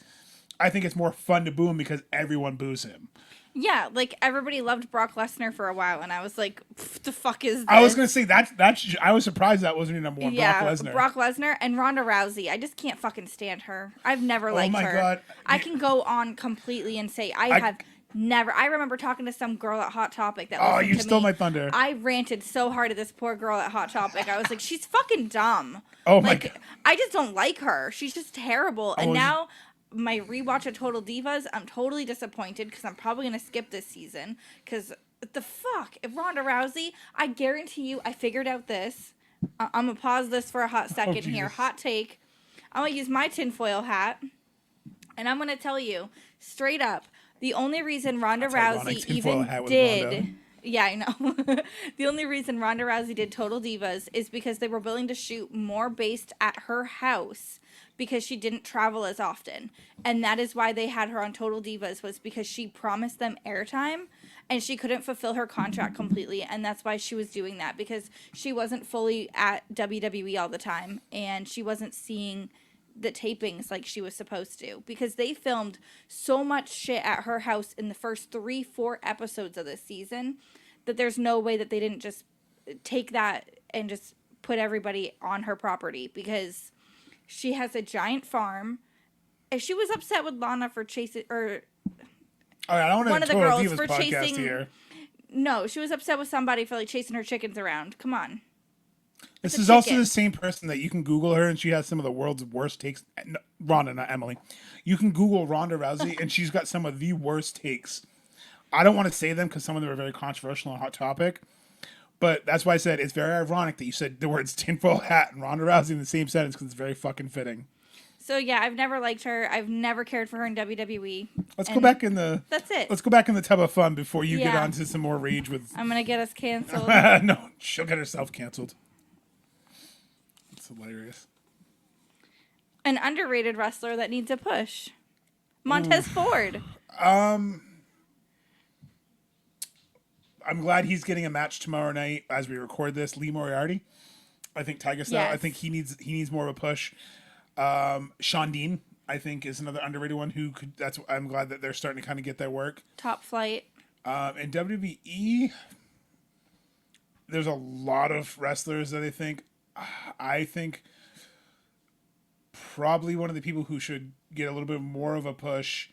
I think it's more fun to boo him because everyone boos him. Yeah, like everybody loved Brock Lesnar for a while, and I was like, "What the fuck is this?" I was gonna say that's. I was surprised that wasn't your number one. Yeah, Brock Lesnar and Ronda Rousey. I just can't fucking stand her. I've never liked her. Oh my god! I can go on completely and say I have never. I remember talking to some girl at Hot Topic that. Oh, you stole my thunder! I ranted so hard at this poor girl at Hot Topic. I was like, she's fucking dumb. Oh my god! I just don't like her. She's just terrible. And now. My rewatch of Total Divas, I'm totally disappointed because I'm probably going to skip this season because the fuck? If Ronda Rousey, I guarantee you, I figured out this. I'm going to pause this for a hot second here. Hot take. I'm going to use my tinfoil hat and I'm going to tell you straight up, the only reason Ronda Rousey even did... Yeah, I know. The only reason Ronda Rousey did Total Divas is because they were willing to shoot more based at her house because she didn't travel as often. And that is why they had her on Total Divas, was because she promised them airtime and she couldn't fulfill her contract completely. And that's why she was doing that, because she wasn't fully at WWE all the time and she wasn't seeing the tapings like she was supposed to, because they filmed so much shit at her house in the first 3-4 episodes of this season that there's no way that they didn't just take that and just put everybody on her property, because she has a giant farm. If she was upset with Lana for chasing, or I don't want one of the girls for chasing here. No, she was upset with somebody for like chasing her chickens around. Come on. This is also the same person that you can Google her and she has some of the world's worst takes. No, Ronda, not Emily. You can Google Ronda Rousey and she's got some of the worst takes. I don't want to say them because some of them are very controversial and Hot Topic. But that's why I said it's very ironic that you said the words tinfoil hat and Ronda Rousey in the same sentence, because it's very fucking fitting. So yeah, I've never liked her. I've never cared for her in WWE. Let's go back in the... That's it. Let's go back in the tub of fun before you get on to some more rage with... I'm going to get us canceled. No, she'll get herself canceled. It's hilarious. An underrated wrestler that needs a push. Montez Ford. I'm glad he's getting a match tomorrow night as we record this. Lee Moriarty. I think Tiger Style. Yes. I think he needs more of a push. Sean Dean, I think, is another underrated one who could. I'm glad that they're starting to kind of get their work. Top Flight. In WWE, there's a lot of wrestlers that I think probably one of the people who should get a little bit more of a push.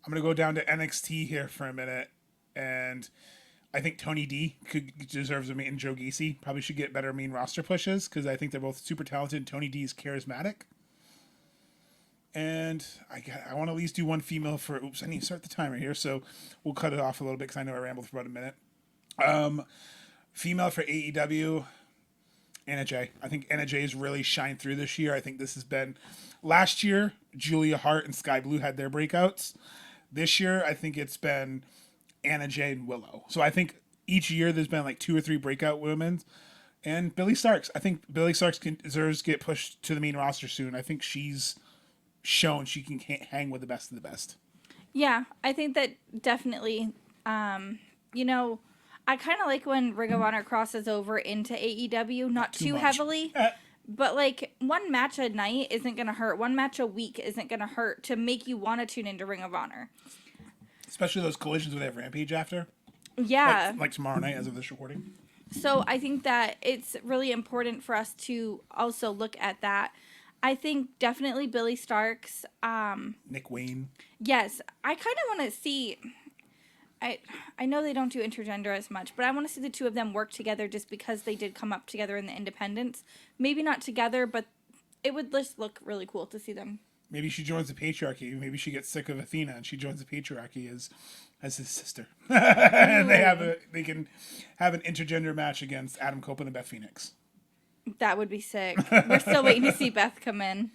I'm going to go down to NXT here for a minute, and I think Tony D deserves a main, and Joe Gacy probably should get better main roster pushes, because I think they're both super talented. Tony D is charismatic. And I want to at least do one female for... Oops, I need to start the timer here, so we'll cut it off a little bit because I know I rambled for about a minute. Female for AEW. Anna Jay. I think Anna Jay has really shined through this year. I think this has been last year. Julia Hart and Sky Blue had their breakouts. This year, I think it's been Anna Jay and Willow. So I think each year there's been like 2 or 3 breakout women. And Billy Starks. I think Billy Starks deserves to get pushed to the main roster soon. I think she's shown she can hang with the best of the best. Yeah, I think that definitely. You know, I kind of like when Ring of Honor crosses over into AEW, not too heavily. But like one match a night isn't going to hurt. One match a week isn't going to hurt to make you want to tune into Ring of Honor. Especially those collisions where they have Rampage after. Yeah. Like tomorrow night as of this recording. So I think that it's really important for us to also look at that. I think definitely Billy Starks. Nick Wayne. Yes. I kind of want to see... I know they don't do intergender as much, but I want to see the two of them work together just because they did come up together in the independents. Maybe not together, but it would just look really cool to see them. Maybe she joins the patriarchy. Maybe she gets sick of Athena and she joins the patriarchy as his sister. And they can have an intergender match against Adam Copeland and Beth Phoenix. That would be sick. We're still waiting to see Beth come in.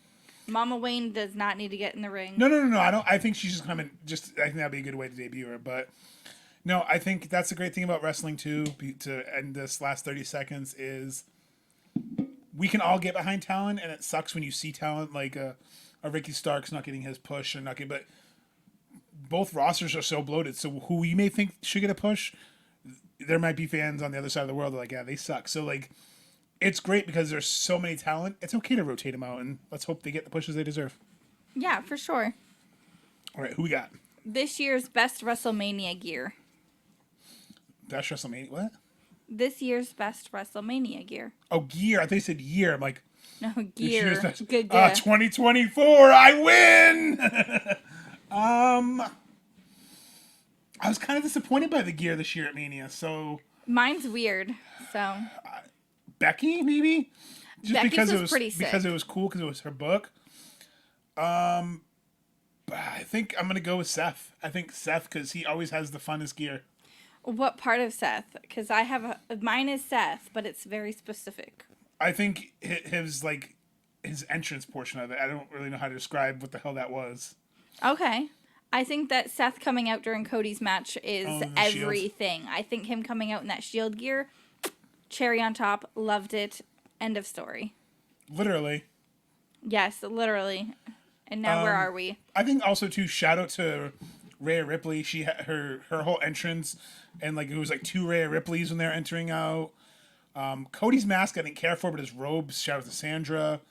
Mama Wayne does not need to get in the ring. No. I think she's just coming. I think that'd be a good way to debut her. But no, I think that's the great thing about wrestling too. To end this last 30 seconds is we can all get behind talent, and it sucks when you see talent like a Ricky Starks not getting his push and not getting. But both rosters are so bloated. So who you may think should get a push, there might be fans on the other side of the world that are like, yeah, they suck. So like, it's great because there's so many talent. It's okay to rotate them out, and let's hope they get the pushes they deserve. Yeah, for sure. All right, who we got? This year's best WrestleMania gear. Best WrestleMania? What? This year's best WrestleMania gear. Oh, gear. I thought you said year. I'm like, no, gear. Good. 2024. I win. I was kind of disappointed by the gear this year at Mania. So mine's weird. So Becky, maybe. Just Becky's because was pretty sick. Because it was cool. Because it was her book. But I think I'm gonna go with Seth. I think Seth because he always has the funnest gear. What part of Seth? Because I have mine is Seth, but it's very specific. I think his entrance portion of it. I don't really know how to describe what the hell that was. Okay. I think that Seth coming out during Cody's match is everything. Shield. I think him coming out in that Shield gear, cherry on top, loved it. End of story. Literally. Yes, literally. And now where are we? I think also too, shout out to Rhea Ripley. She had her whole entrance, and like it was like 2 Rhea Ripleys when they were entering out. Cody's mask I didn't care for, but his robes. Shout out to Sandra.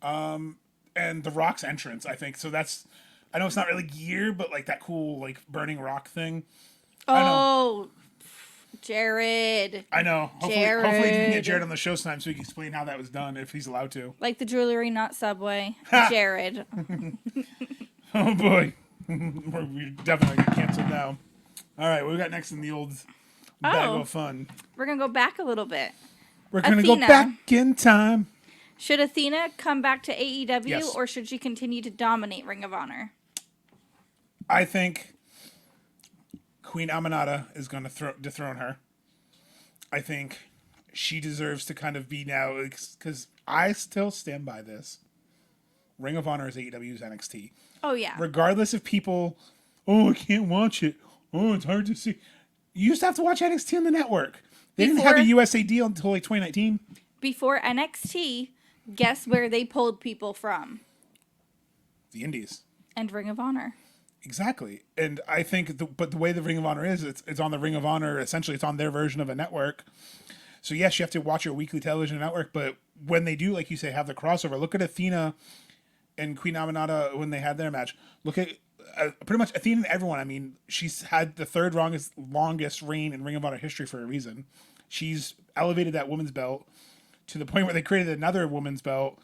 And The Rock's entrance, I think. So that's, I know it's not really gear, but like that cool like burning rock thing. Oh, Jared. I know. Jared. Hopefully we can get Jared on the show sometime so he can explain how that was done if he's allowed to. Like the jewelry, not Subway. Jared. Oh boy. We're definitely going to get canceled now. All right, what we got next in the old bag of fun? We're going to go back a little bit. We're going to go back in time. Should Athena come back to AEW Yes. or should she continue to dominate Ring of Honor? I think Queen Aminata is going to dethrone her. I think she deserves to kind of be now, because I still stand by this. Ring of Honor is AEW's NXT. Oh, yeah. Regardless of people, I can't watch it. Oh, it's hard to see. You used to have to watch NXT on the network. They didn't have a USA deal until like 2019. Before NXT, guess where they pulled people from? The Indies. And Ring of Honor. Exactly. And I think, the way the Ring of Honor is, it's on the Ring of Honor. Essentially, it's on their version of a network. So, yes, you have to watch your weekly television network. But when they do, like you say, have the crossover, look at Athena and Queen Aminata when they had their match. Look at pretty much Athena and everyone. I mean, she's had the third longest reign in Ring of Honor history for a reason. She's elevated that women's belt to the point where they created another women's belt.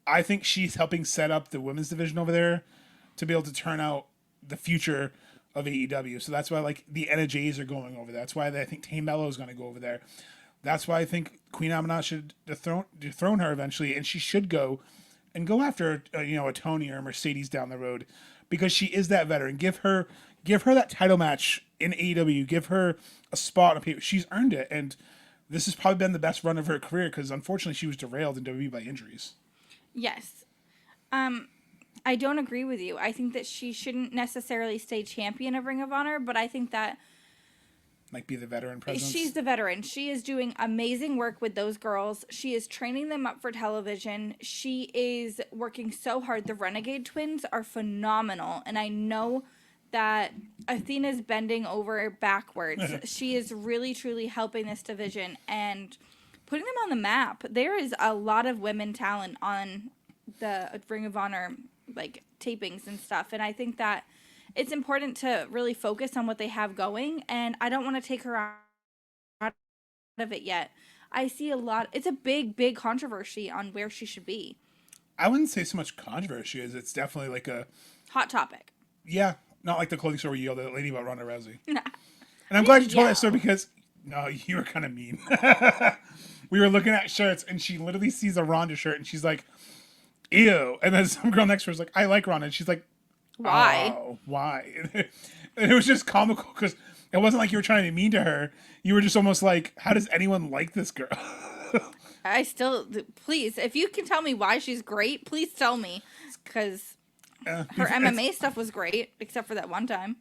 I think she's helping set up the women's division over there to be able to turn out the future of AEW. So that's why like the NJs are going over there. That's why I think Tay Mello is going to go over there. That's why I think Queen Aminata should dethrone her eventually, and she should go after a Tony or a Mercedes down the road, because she is that veteran. Give her that title match in AEW. Give her a spot on paper. She's earned it, and this has probably been the best run of her career because unfortunately she was derailed in WWE by injuries. Yes. I don't agree with you. I think that she shouldn't necessarily stay champion of Ring of Honor, but I think that Like be the veteran presence. she's the veteran. She is doing amazing work with those girls. She is training them up for television. She is working so hard. The Renegade twins are phenomenal. And I know that Athena's bending over backwards. She is really, truly helping this division and putting them on the map. There is a lot of women talent on the Ring of Honor, like, tapings and stuff. And I think that it's important to really focus on what they have going, and I don't want to take her out of it yet. I see a lot. It's a big controversy on where she should be. I wouldn't say so much controversy as it's definitely like a hot topic. Yeah, not like the clothing store where you yelled at the lady about Ronda Rousey. And I'm glad you told that story because no, you were kind of mean. We were looking at shirts and she literally sees a Ronda shirt and she's like, "Ew!" And then some girl next to her was like, "I like Ronda," and she's like, "Why? Oh, why?" And it was just comical because it wasn't like you were trying to be mean to her. You were just almost like, "How does anyone like this girl?" Please, if you can tell me why she's great, please tell me, because her MMA stuff was great, except for that one time.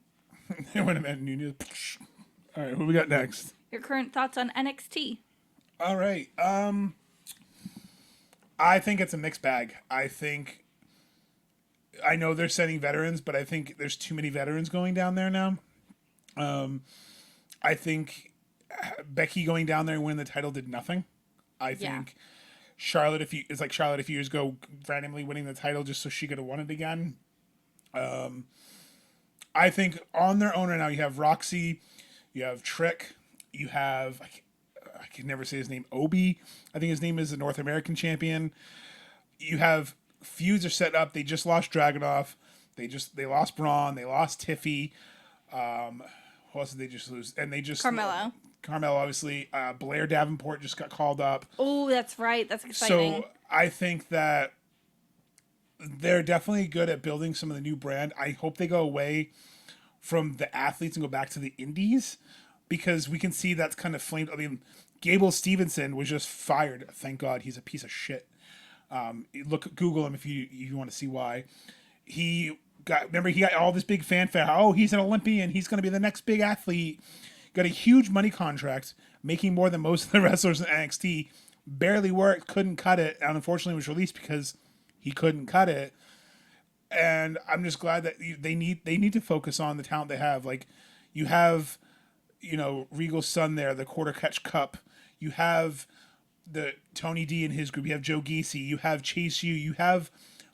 When I met Nunez. All right, what we got next? Your current thoughts on NXT? All right. I think it's a mixed bag. I know they're sending veterans, but I think there's too many veterans going down there now. I think Becky going down there and winning the title did nothing. I think Charlotte, it's like Charlotte a few years ago, randomly winning the title just so she could have won it again. I think on their own right now, you have Roxy, you have Trick, you have, I can never say his name, Obi. I think his name is the North American champion. You have feuds are set up. They just lost Dragunov. They lost Braun. They lost Tiffy. Who else did they just lose? And they just Carmelo, obviously. Blair Davenport just got called up. Oh, that's right. That's exciting. So I think that they're definitely good at building some of the new brand. I hope they go away from the athletes and go back to the indies because we can see that's kind of flamed. I mean, Gable Stevenson was just fired. Thank God, he's a piece of shit. Google him if you want to see why. He got all this big fanfare. Oh, he's an Olympian. He's going to be the next big athlete. Got a huge money contract, making more than most of the wrestlers in NXT. Barely worked, couldn't cut it, and unfortunately was released because he couldn't cut it. And I'm just glad that they need to focus on the talent they have. Like, you have, Regal's son there, the Quarter Catch Cup. You have the Tony D and his group. You have Joe Gacy. You have Chase U. You have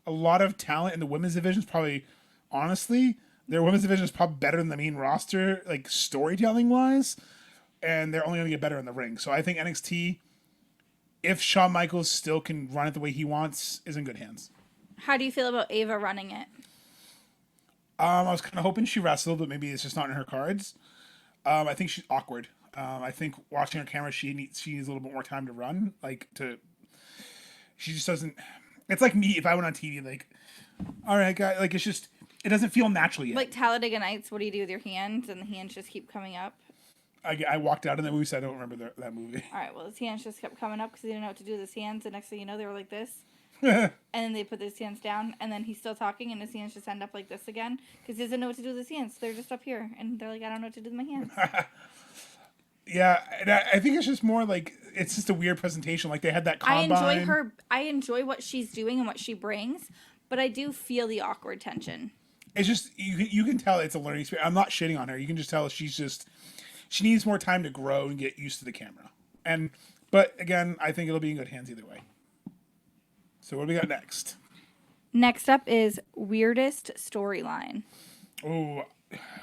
a lot of talent in the women's division. Probably, honestly, their women's division is probably better than the main roster, like storytelling wise. And they're only going to get better in the ring. So I think NXT, if Shawn Michaels still can run it the way he wants, is in good hands. How do you feel about Ava running it? I was kind of hoping she wrestled, but maybe it's just not in her cards. I think she's awkward. I think watching her camera, she needs a little bit more time to run. She just doesn't. It's like me if I went on TV, like, all right, guy, like it doesn't feel natural yet. Like Talladega Nights, what do you do with your hands? And the hands just keep coming up. I walked out of that movie, so I don't remember that movie. All right, well, his hands just kept coming up because he didn't know what to do with his hands. The next thing you know, they were like this. And then they put his hands down, and then he's still talking, and his hands just end up like this again because he doesn't know what to do with his hands. They're just up here, and they're like, I don't know what to do with my hands. Yeah, and I think it's just more like it's just a weird presentation. Like they had that combine. I enjoy what she's doing and what she brings, but I do feel the awkward tension. It's just you can tell it's a learning experience. I'm not shitting on her. You can just tell she needs more time to grow and get used to the camera. But again, I think it'll be in good hands either way. So what do we got next? Next up is weirdest storyline. Oh,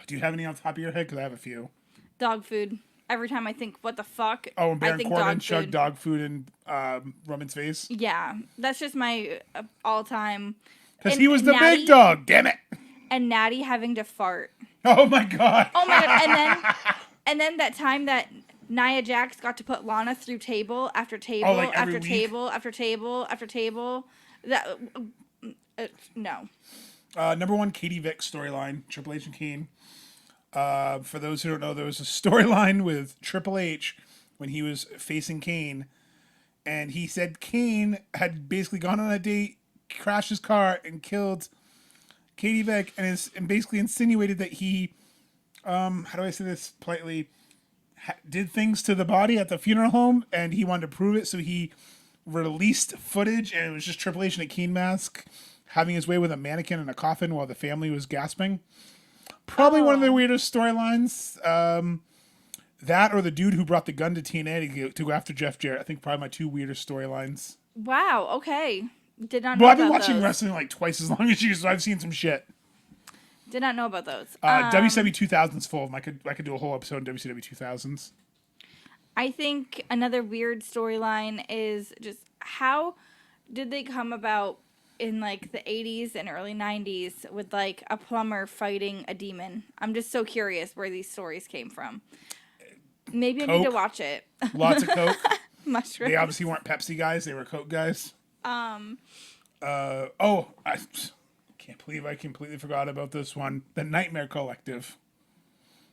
do you have any on top of your head? Because I have a few. Dog food. Every time I think, what the fuck? Oh, and Baron I think Corbin chugged dog food in Roman's face? Yeah, that's just my all-time. Because he was the big dog, damn it. And Natty having to fart. Oh my God. Oh my God. And then that time that Nia Jax got to put Lana through table after table after table after table after table. That no. Number one, Katie Vick storyline, Triple H and Kane. For those who don't know, there was a storyline with Triple H when he was facing Kane, and he said Kane had basically gone on a date, crashed his car, and killed Katie Vick, and basically insinuated that he, how do I say this politely, did things to the body at the funeral home, and he wanted to prove it, so he released footage, and it was just Triple H in a Kane mask having his way with a mannequin in a coffin while the family was gasping. Probably one of the weirdest storylines. That or the dude who brought the gun to TNA to go after Jeff Jarrett. I think probably my two weirdest storylines. Wow, okay. Did not know Well, I've been about watching those. wrestling like twice as long as you, so I've seen some shit. Did not know about those. WCW 2000's full of them. I could do a whole episode in WCW 2000s. I think another weird storyline is just how did they come about in like the 80s and early 90s with like a plumber fighting a demon? I'm just so curious where these stories came from. Maybe I need to Coke. watch it. Lots of Coke. Mushrooms. They obviously weren't Pepsi guys. They were Coke guys. I can't believe I completely forgot about this one. The Nightmare Collective.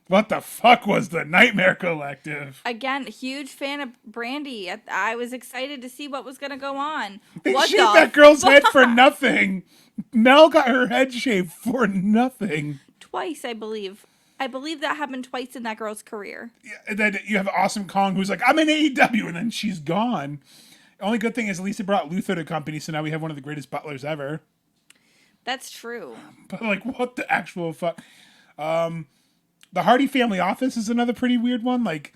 What the fuck was the Nightmare Collective? Again, huge fan of Brandy. I was excited to see what was going to go on. They What shaved the that girl's head for nothing. Mel got her head shaved for nothing. Twice, I believe. I believe that happened twice in that girl's career. Yeah, and then you have Awesome Kong who's like, I'm in AEW, and then she's gone. The only good thing is at least it brought Luther to company, so now we have one of the greatest butlers ever. That's true. But like, what the actual fuck? The Hardy Family Office is another pretty weird one. Like,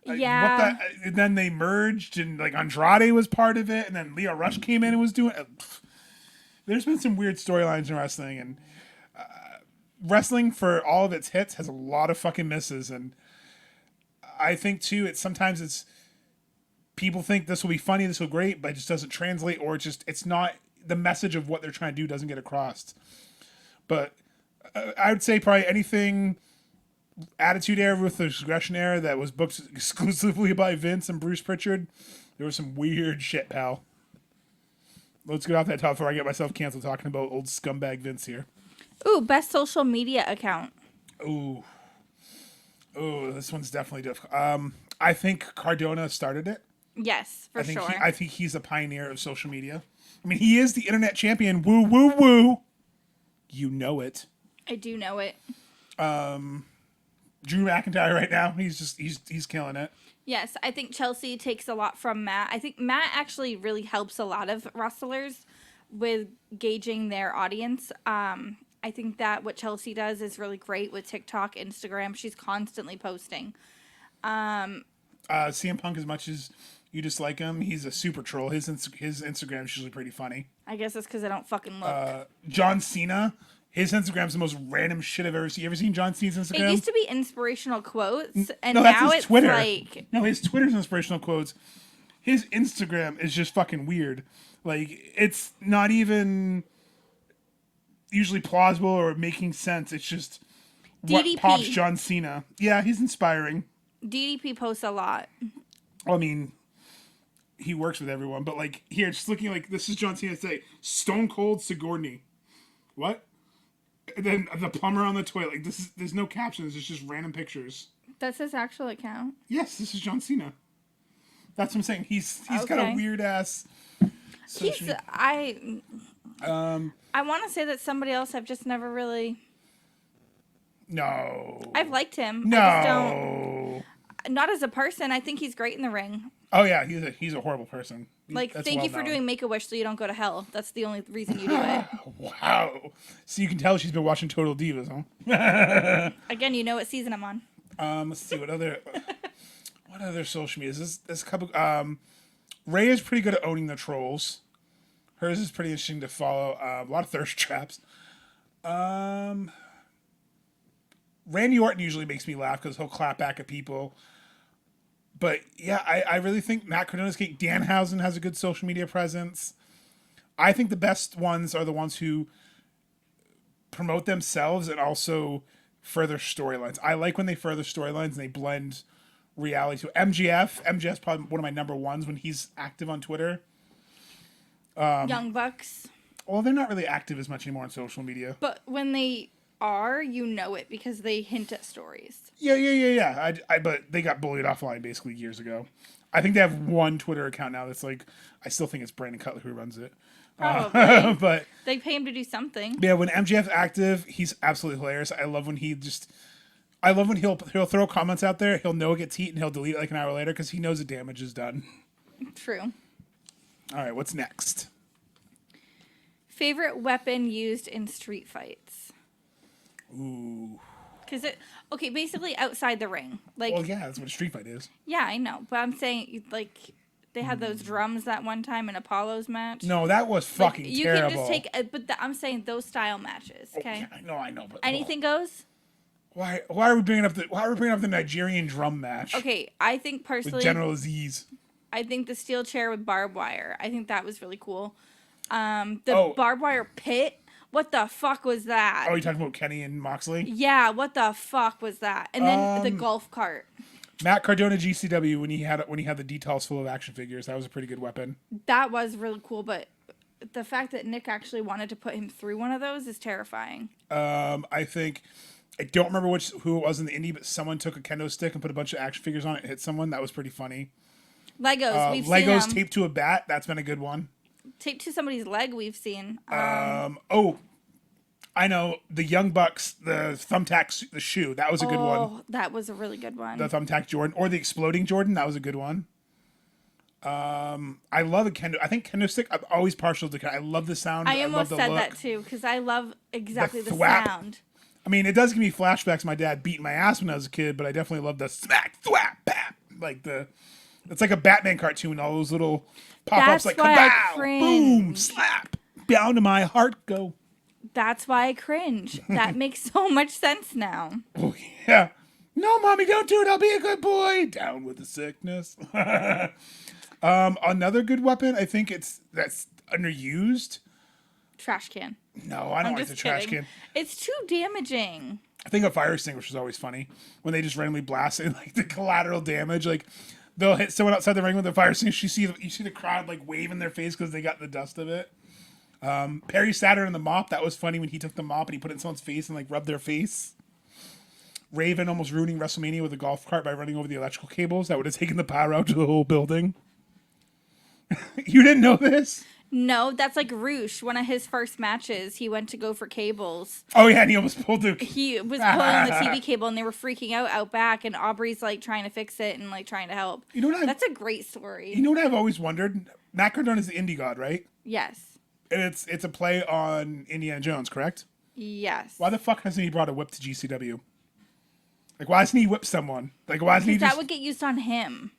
Yeah. what the, and then they merged, and like Andrade was part of it, and then Leo Rush came in and was doing. There's been some weird storylines in wrestling, and wrestling for all of its hits has a lot of fucking misses, and I think too, sometimes it's people think this will be funny, this will be great, but it just doesn't translate, or it's not the message of what they're trying to do doesn't get across. But I would say probably anything Attitude Era with the Aggression Era that was booked exclusively by Vince and Bruce Pritchard, there was some weird shit, pal. Let's get off that topic before I get myself canceled talking about old scumbag Vince here. Ooh, best social media account. Ooh, this one's definitely difficult. I think Cardona started it. Yes, for sure. I think he's a pioneer of social media. I mean, he is the internet champion. Woo, woo, woo. You know it. I do know it. Drew McIntyre right now, he's killing it. Yes, I think Chelsea takes a lot from Matt. I think Matt actually really helps a lot of wrestlers with gauging their audience. I think that what Chelsea does is really great with TikTok, Instagram. She's constantly posting. CM Punk, as much as you dislike him, he's a super troll. His Instagram is usually pretty funny. I guess it's because I don't fucking look. John Cena, his Instagram's the most random shit I've ever seen. You ever seen John Cena's Instagram? It used to be inspirational quotes, and No, that's now his it's Twitter. like... No, his Twitter's inspirational quotes. His Instagram is just fucking weird. Like, it's not even usually plausible or making sense. It's just what DDP. pops John Cena. Yeah, he's inspiring. DDP posts a lot. Well, I mean, he works with everyone, but like here, just looking like this is John Cena say Stone Cold Sigourney. What? And then the plumber on the toilet. Like there's no captions. It's just random pictures. That's his actual account. Yes, this is John Cena. That's what I'm saying. He's got a weird ass. I want to say that somebody else I've just never really. No. I've liked him. No. I just don't. Not as a person. I think he's great in the ring. Oh yeah, he's a horrible person. Like, That's thank you for well known. doing Make-A-Wish so you don't go to hell. That's the only reason you do it. Wow. So you can tell she's been watching Total Divas, huh? Again, you know what season I'm on. Let's see what other social media is. This couple. Ray is pretty good at owning the trolls. Hers is pretty interesting to follow. A lot of thirst traps. Randy Orton usually makes me laugh because he'll clap back at people. But yeah, I really think Matt Cardona's Cake. Danhausen has a good social media presence. I think the best ones are the ones who promote themselves and also further storylines. I like when they further storylines and they blend reality to MJF's probably one of my number ones when he's active on Twitter. Young Bucks. Well, they're not really active as much anymore on social media. But when they are, you know it because they hint at stories. Yeah. But they got bullied offline basically years ago. I think they have one Twitter account now that's like, I still think it's Brandon Cutler who runs it. Probably. But They pay him to do something. yeah, when MJF's active, he's absolutely hilarious. I love when he'll throw comments out there. He'll know it gets heat and he'll delete it like an hour later because he knows the damage is done. True. All right, what's next? Favorite weapon used in street fights? Ooh. Because basically outside the ring. Like, Well, yeah, that's what a street fight is. yeah, I know. But I'm saying, like, they had those drums that one time in Apollo's match. No, that was fucking you terrible. You can just take, I'm saying those style matches, okay? Oh, yeah, I know. But anything goes? Why are we bringing up the Nigerian drum match? Okay, I think personally, with General Aziz. I think the steel chair with barbed wire. I think that was really cool. Barbed wire pit. What the fuck was that? Oh, you talking about Kenny and Moxley? Yeah, what the fuck was that? And then the golf cart. Matt Cardona GCW when he had the details full of action figures. That was a pretty good weapon. That was really cool, but the fact that Nick actually wanted to put him through one of those is terrifying. I don't remember who it was in the indie, but someone took a kendo stick and put a bunch of action figures on it and hit someone. That was pretty funny. Legos, we've seen Legos taped to a bat. That's been a good one. Taped to somebody's leg, we've seen. I know the Young Bucks, the thumbtack, the shoe. That was a good one. Oh, that was a really good one. The thumbtack Jordan or the exploding Jordan. That was a good one. I love a kendo. I think kendo stick. I'm always partial to. I love the sound. I almost love the said look. that too because I love exactly the thwap. sound. I mean, it does give me flashbacks. My dad beating my ass when I was a kid, but I definitely love the smack, thwap, bap. It's like a Batman cartoon. All those little pop-ups, like kabow, boom, slap, down to my heart go. That's why I cringe. That makes so much sense now. Oh yeah. No, mommy, don't do it. I'll be a good boy. Down with the sickness. Another good weapon. I think that's underused. Trash can. No, I don't like the trash can. It's too damaging. I think a fire extinguisher is always funny when they just randomly blast it, like the collateral damage. Like they'll hit someone outside the ring with a fire extinguisher. You see the crowd like waving their face because they got the dust of it. Perry Saturn and the mop. That was funny when he took the mop and he put it in someone's face and like rubbed their face. Raven almost ruining WrestleMania with a golf cart by running over the electrical cables. That would have taken the power out to the whole building. You didn't know this? No, that's like Roosh. One of his first matches, he went to go for cables. Oh yeah, and he almost pulled the. He was pulling the TV cable, and they were freaking out back. And Aubrey's like trying to fix it and like trying to help. You know what? That's a great story. You know what I've always wondered? Matt Cardona is the indie god, right? Yes. And it's a play on Indiana Jones, correct? Yes. Why the fuck hasn't he brought a whip to GCW? Like, why hasn't he whipped someone? Like, why hasn't he just... That would get used on him.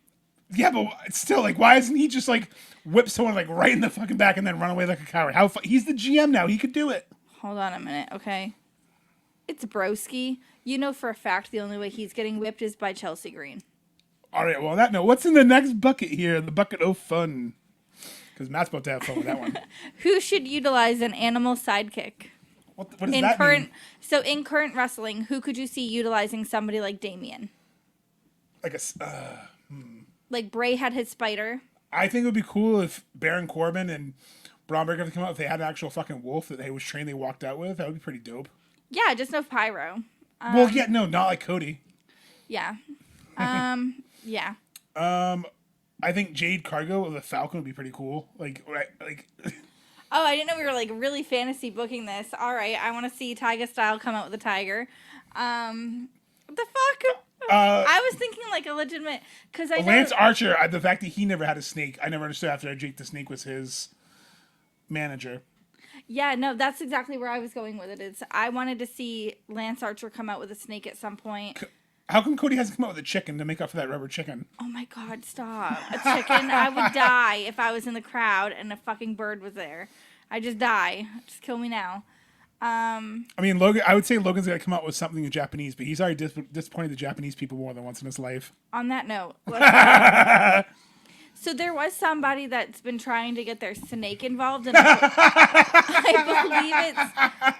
Yeah, but it's still, like, why hasn't he just, like, whip someone, like, right in the fucking back and then run away like a coward? He's the GM now. He could do it. Hold on a minute, okay? It's Broski. You know for a fact the only way he's getting whipped is by Chelsea Green. All right, well, what's in the next bucket here? The bucket of fun. Because Matt's about to have fun with that one. Who should utilize an animal sidekick? What does that mean? So in current wrestling, who could you see utilizing somebody like Damien? Like Like Bray had his spider. I think it would be cool if Baron Corbin and Braun Breaker come out if they had an actual fucking wolf that they was trained they walked out with. That would be pretty dope. Yeah, just no pyro. Well, yeah, no, not like Cody. Yeah. Yeah. I think Jade Cargo of the Falcon would be pretty cool. Like. Oh, I didn't know we were like really fantasy booking this. All right, I want to see Tyga Style come out with a tiger. What the fuck? I was thinking like a legitimate because I know Lance Archer. The fact that he never had a snake, I never understood after Jake the Snake was his manager. Yeah, no, that's exactly where I was going with it. I wanted to see Lance Archer come out with a snake at some point. How come Cody hasn't come out with a chicken to make up for that rubber chicken? Oh my God, stop. A chicken? I would die if I was in the crowd and a fucking bird was there. I'd just die. Just kill me now. I mean, Logan. I would say Logan's got to come out with something in Japanese, but he's already disappointed the Japanese people more than once in his life. On that note, so there was somebody that's been trying to get their snake involved, and I believe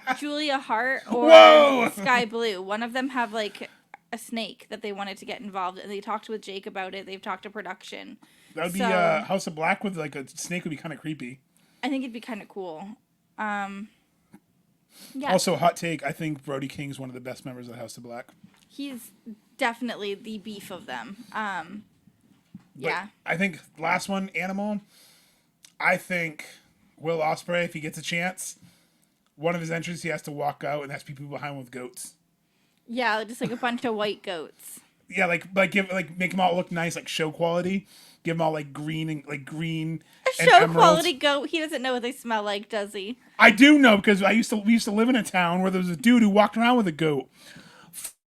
it's Julia Hart or Sky Blue. One of them have like a snake that they wanted to get involved, and they talked with Jake about it. They've talked to production. That would be House of Black with like a snake would be kind of creepy. I think it'd be kind of cool. Yeah. Also, hot take, I think Brody King's one of the best members of the House of Black. He's definitely the beef of them. Yeah. But I think last one, Animal. I think Will Ospreay, if he gets a chance, one of his entries, he has to walk out and has people behind him with goats. Yeah, just like a bunch of white goats. Yeah, make them all look nice, like show quality. Give them all like green and Show emeralds. quality goat. He doesn't know what they smell like, does he? I do know because we used to live in a town where there was a dude who walked around with a goat.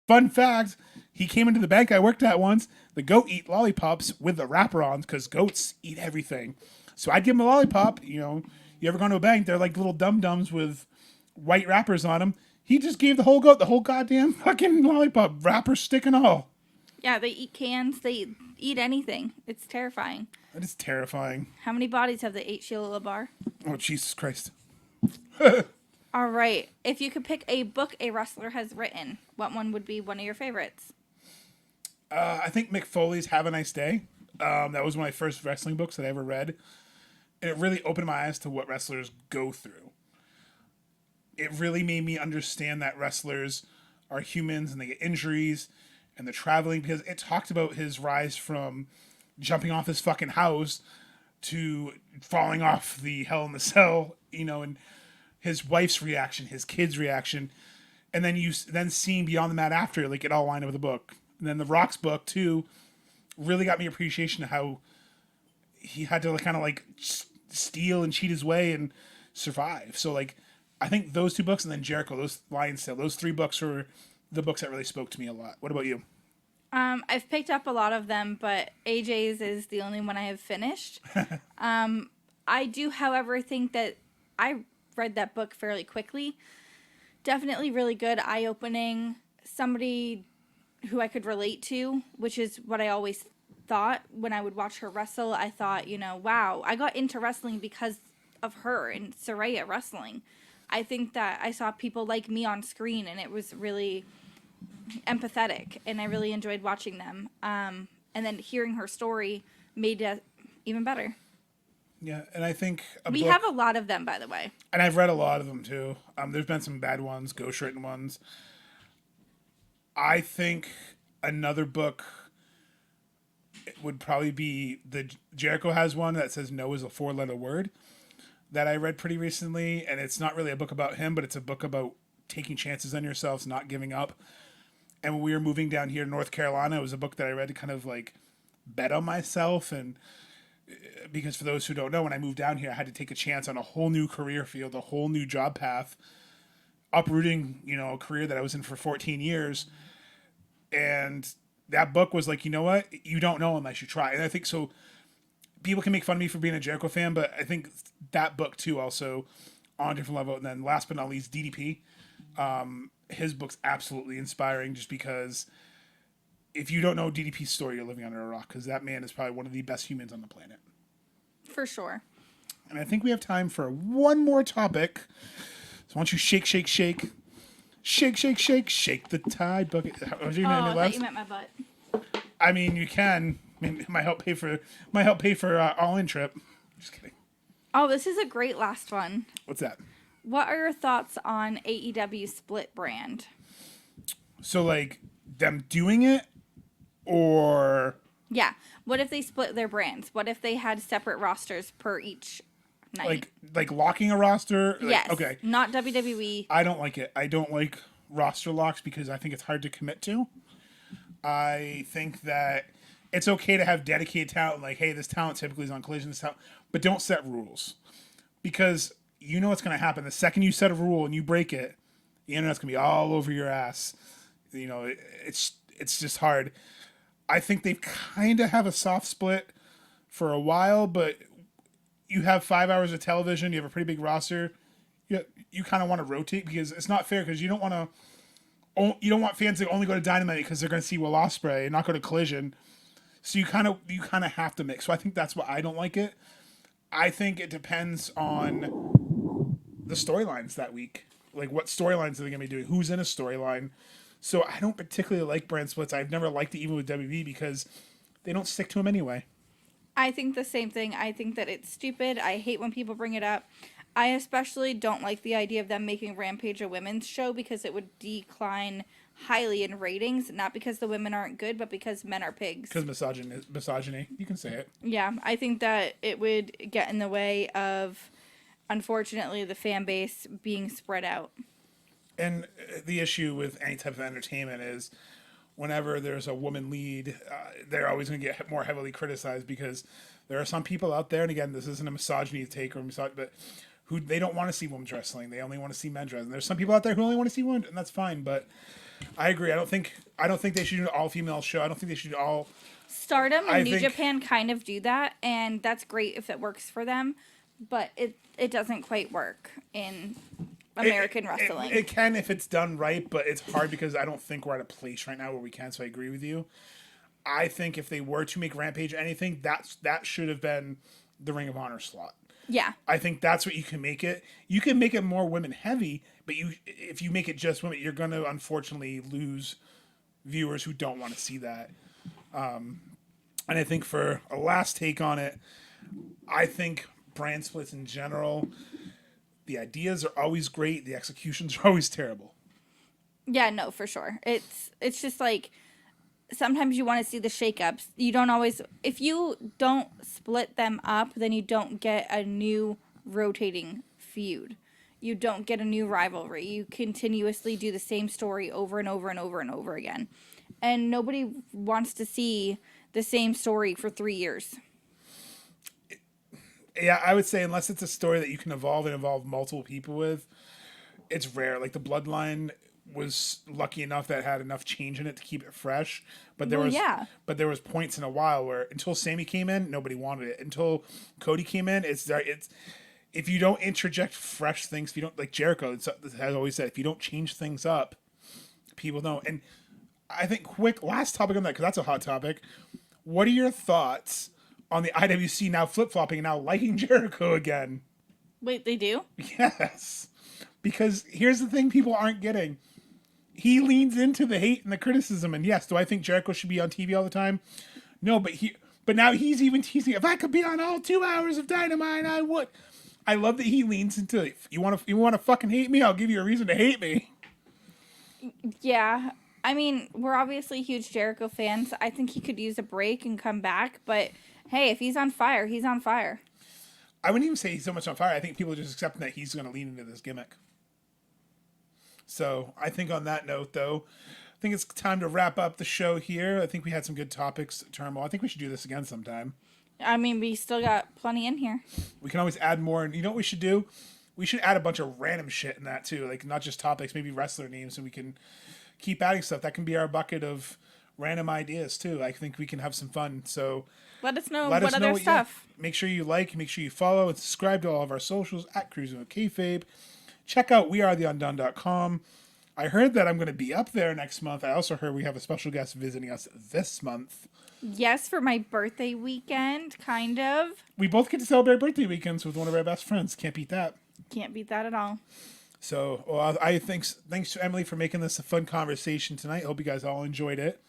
Fun fact: he came into the bank I worked at once. The goat eat lollipops with the wrapper on because goats eat everything. So I'd give him a lollipop. You ever gone to a bank? They're like little dum dums with white wrappers on them. He just gave the whole goat the whole goddamn fucking lollipop, wrapper, stick and all. Yeah, they eat cans. They eat anything. It's terrifying. That is terrifying. How many bodies have they ate, Sheila LaBar? Oh, Jesus Christ. All right. If you could pick a book a wrestler has written, what one would be one of your favorites? I think Mick Foley's Have a Nice Day. That was one of my first wrestling books that I ever read. And it really opened my eyes to what wrestlers go through. It really made me understand that wrestlers are humans and they get injuries and they're traveling, because it talked about his rise from jumping off his fucking house to falling off the Hell in the Cell, and his wife's reaction, his kids' reaction, and then seeing Beyond the Mat after, like it all lined up with the book. And then the Rock's book too really got me appreciation of how he had to kind of like steal and cheat his way and survive. So like, I think those two books, and then Jericho, those Lion's Tale, those three books were the books that really spoke to me a lot. What about you? I've picked up a lot of them, but AJ's is the only one I have finished. I do, however, think that I read that book fairly quickly. Definitely really good, eye-opening. Somebody who I could relate to, which is what I always thought when I would watch her wrestle. I thought, wow, I got into wrestling because of her and Saraya wrestling. I think that I saw people like me on screen, and it was really empathetic, and I really enjoyed watching them. And then hearing her story made it even better. Yeah, and I think we have a lot of them, by the way. And I've read a lot of them too. There's been some bad ones, ghostwritten ones. I think another book would probably be Jericho has one that says "No" is a 4-letter word that I read pretty recently, and it's not really a book about him, but it's a book about taking chances on yourselves, not giving up. And when we were moving down here to North Carolina, it was a book that I read to kind of like bet on myself. And because for those who don't know, when I moved down here, I had to take a chance on a whole new career field, a whole new job path, uprooting, a career that I was in for 14 years. And that book was like, you know what? You don't know unless you try. And I think so. People can make fun of me for being a Jericho fan, but I think that book too also on a different level. And then last but not least, DDP. His book's absolutely inspiring, just because if you don't know DDP's story, you're living under a rock, because that man is probably one of the best humans on the planet. For sure. And I think we have time for one more topic. So why don't you shake, shake, shake. Shake, shake, shake, shake the Tide bucket. Was your name I thought you meant my butt. I mean, you can. It might help pay for all-in trip. Just kidding. Oh, this is a great last one. What's that? What are your thoughts on AEW split brand? So, like, them doing it, or... Yeah. What if they split their brands? What if they had separate rosters per each night? Like locking a roster? Yes. Okay. Not WWE. I don't like it. I don't like roster locks because I think it's hard to commit to. I think that it's okay to have dedicated talent, like, hey, this talent typically is on Collision, this talent, but don't set rules. Because you know what's going to happen. The second you set a rule and you break it, the internet's going to be all over your ass. It's just hard. I think they kind of have a soft split for a while, but you have 5 hours of television, you have a pretty big roster. You kind of want to rotate, because it's not fair, because you don't want fans to only go to Dynamite because they're going to see Will Ospreay and not go to Collision. So you kind of have to mix. So I think that's why I don't like it. I think it depends on the storylines that week. Like, what storylines are they going to be doing? Who's in a storyline? So I don't particularly like brand splits. I've never liked it even with WB because they don't stick to them anyway. I think the same thing. I think that it's stupid. I hate when people bring it up. I especially don't like the idea of them making Rampage a women's show because it would decline highly in ratings, not because the women aren't good, but because men are pigs. Because misogyny. You can say it. Yeah, I think that it would get in the way of, unfortunately, the fan base being spread out. And the issue with any type of entertainment is whenever there's a woman lead, they're always going to get more heavily criticized because there are some people out there, and again, this isn't a misogyny take or but who they don't want to see women's wrestling. They only want to see men's wrestling. There's some people out there who only want to see women, and that's fine. But I agree. I don't think they should do an all-female show. I don't think they should do all. Stardom and New Japan kind of do that, and that's great if it works for them, but it doesn't quite work in American wrestling. It can if it's done right, but it's hard because I don't think we're at a place right now where we can, so I agree with you. I think if they were to make Rampage anything, that should have been the Ring of Honor slot. Yeah. I think that's what you can make it. You can make it more women heavy, but if you make it just women, you're going to unfortunately lose viewers who don't want to see that. And I think for a last take on it, I think brand splits in general, the ideas are always great. The executions are always terrible. Yeah, no, for sure. It's just like sometimes you want to see the shakeups. You don't always, if you don't split them up, then you don't get a new rotating feud. You don't get a new rivalry. You continuously do the same story over and over and over and over again. And nobody wants to see the same story for 3 years. Yeah, I would say unless it's a story that you can evolve and involve multiple people with, it's rare. Like the Bloodline was lucky enough that it had enough change in it to keep it fresh, but there was points in a while where until Sammy came in, nobody wanted it. Until Cody came in, it's if you don't interject fresh things, if you don't, like Jericho has always said, if you don't change things up, people don't. And I think last topic on that, because that's a hot topic. What are your thoughts on the IWC now flip-flopping and now liking Jericho again? Wait, they do? Yes. Because here's the thing people aren't getting. He leans into the hate and the criticism, and yes, do I think Jericho should be on TV all the time? No, but now he's even teasing, if I could be on all 2 hours of Dynamite, I would. I love that he leans into it. You want to fucking hate me? I'll give you a reason to hate me. Yeah. I mean, we're obviously huge Jericho fans. I think he could use a break and come back, but hey, if he's on fire, he's on fire. I wouldn't even say he's so much on fire. I think people are just accepting that he's going to lean into this gimmick. So I think on that note, though, I think it's time to wrap up the show here. I think we had some good topics, Turmoil. I think we should do this again sometime. I mean, we still got plenty in here. We can always add more. And you know what we should do? We should add a bunch of random shit in that, too. Like, not just topics, maybe wrestler names, so we can keep adding stuff. That can be our bucket of random ideas, too. I think we can have some fun. So let us know what other stuff. Make sure you like, make sure you follow, and subscribe to all of our socials at Cruising with Kayfabe. Check out wearetheundone.com. I heard that I'm going to be up there next month. I also heard we have a special guest visiting us this month. Yes, for my birthday weekend, kind of. We both get to celebrate birthday weekends with one of our best friends. Can't beat that. Can't beat that at all. So, well, thanks to Emily for making this a fun conversation tonight. Hope you guys all enjoyed it.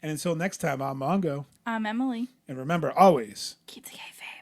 And until next time, I'm Mongo. I'm Emily. And remember, always keep the kayfabe.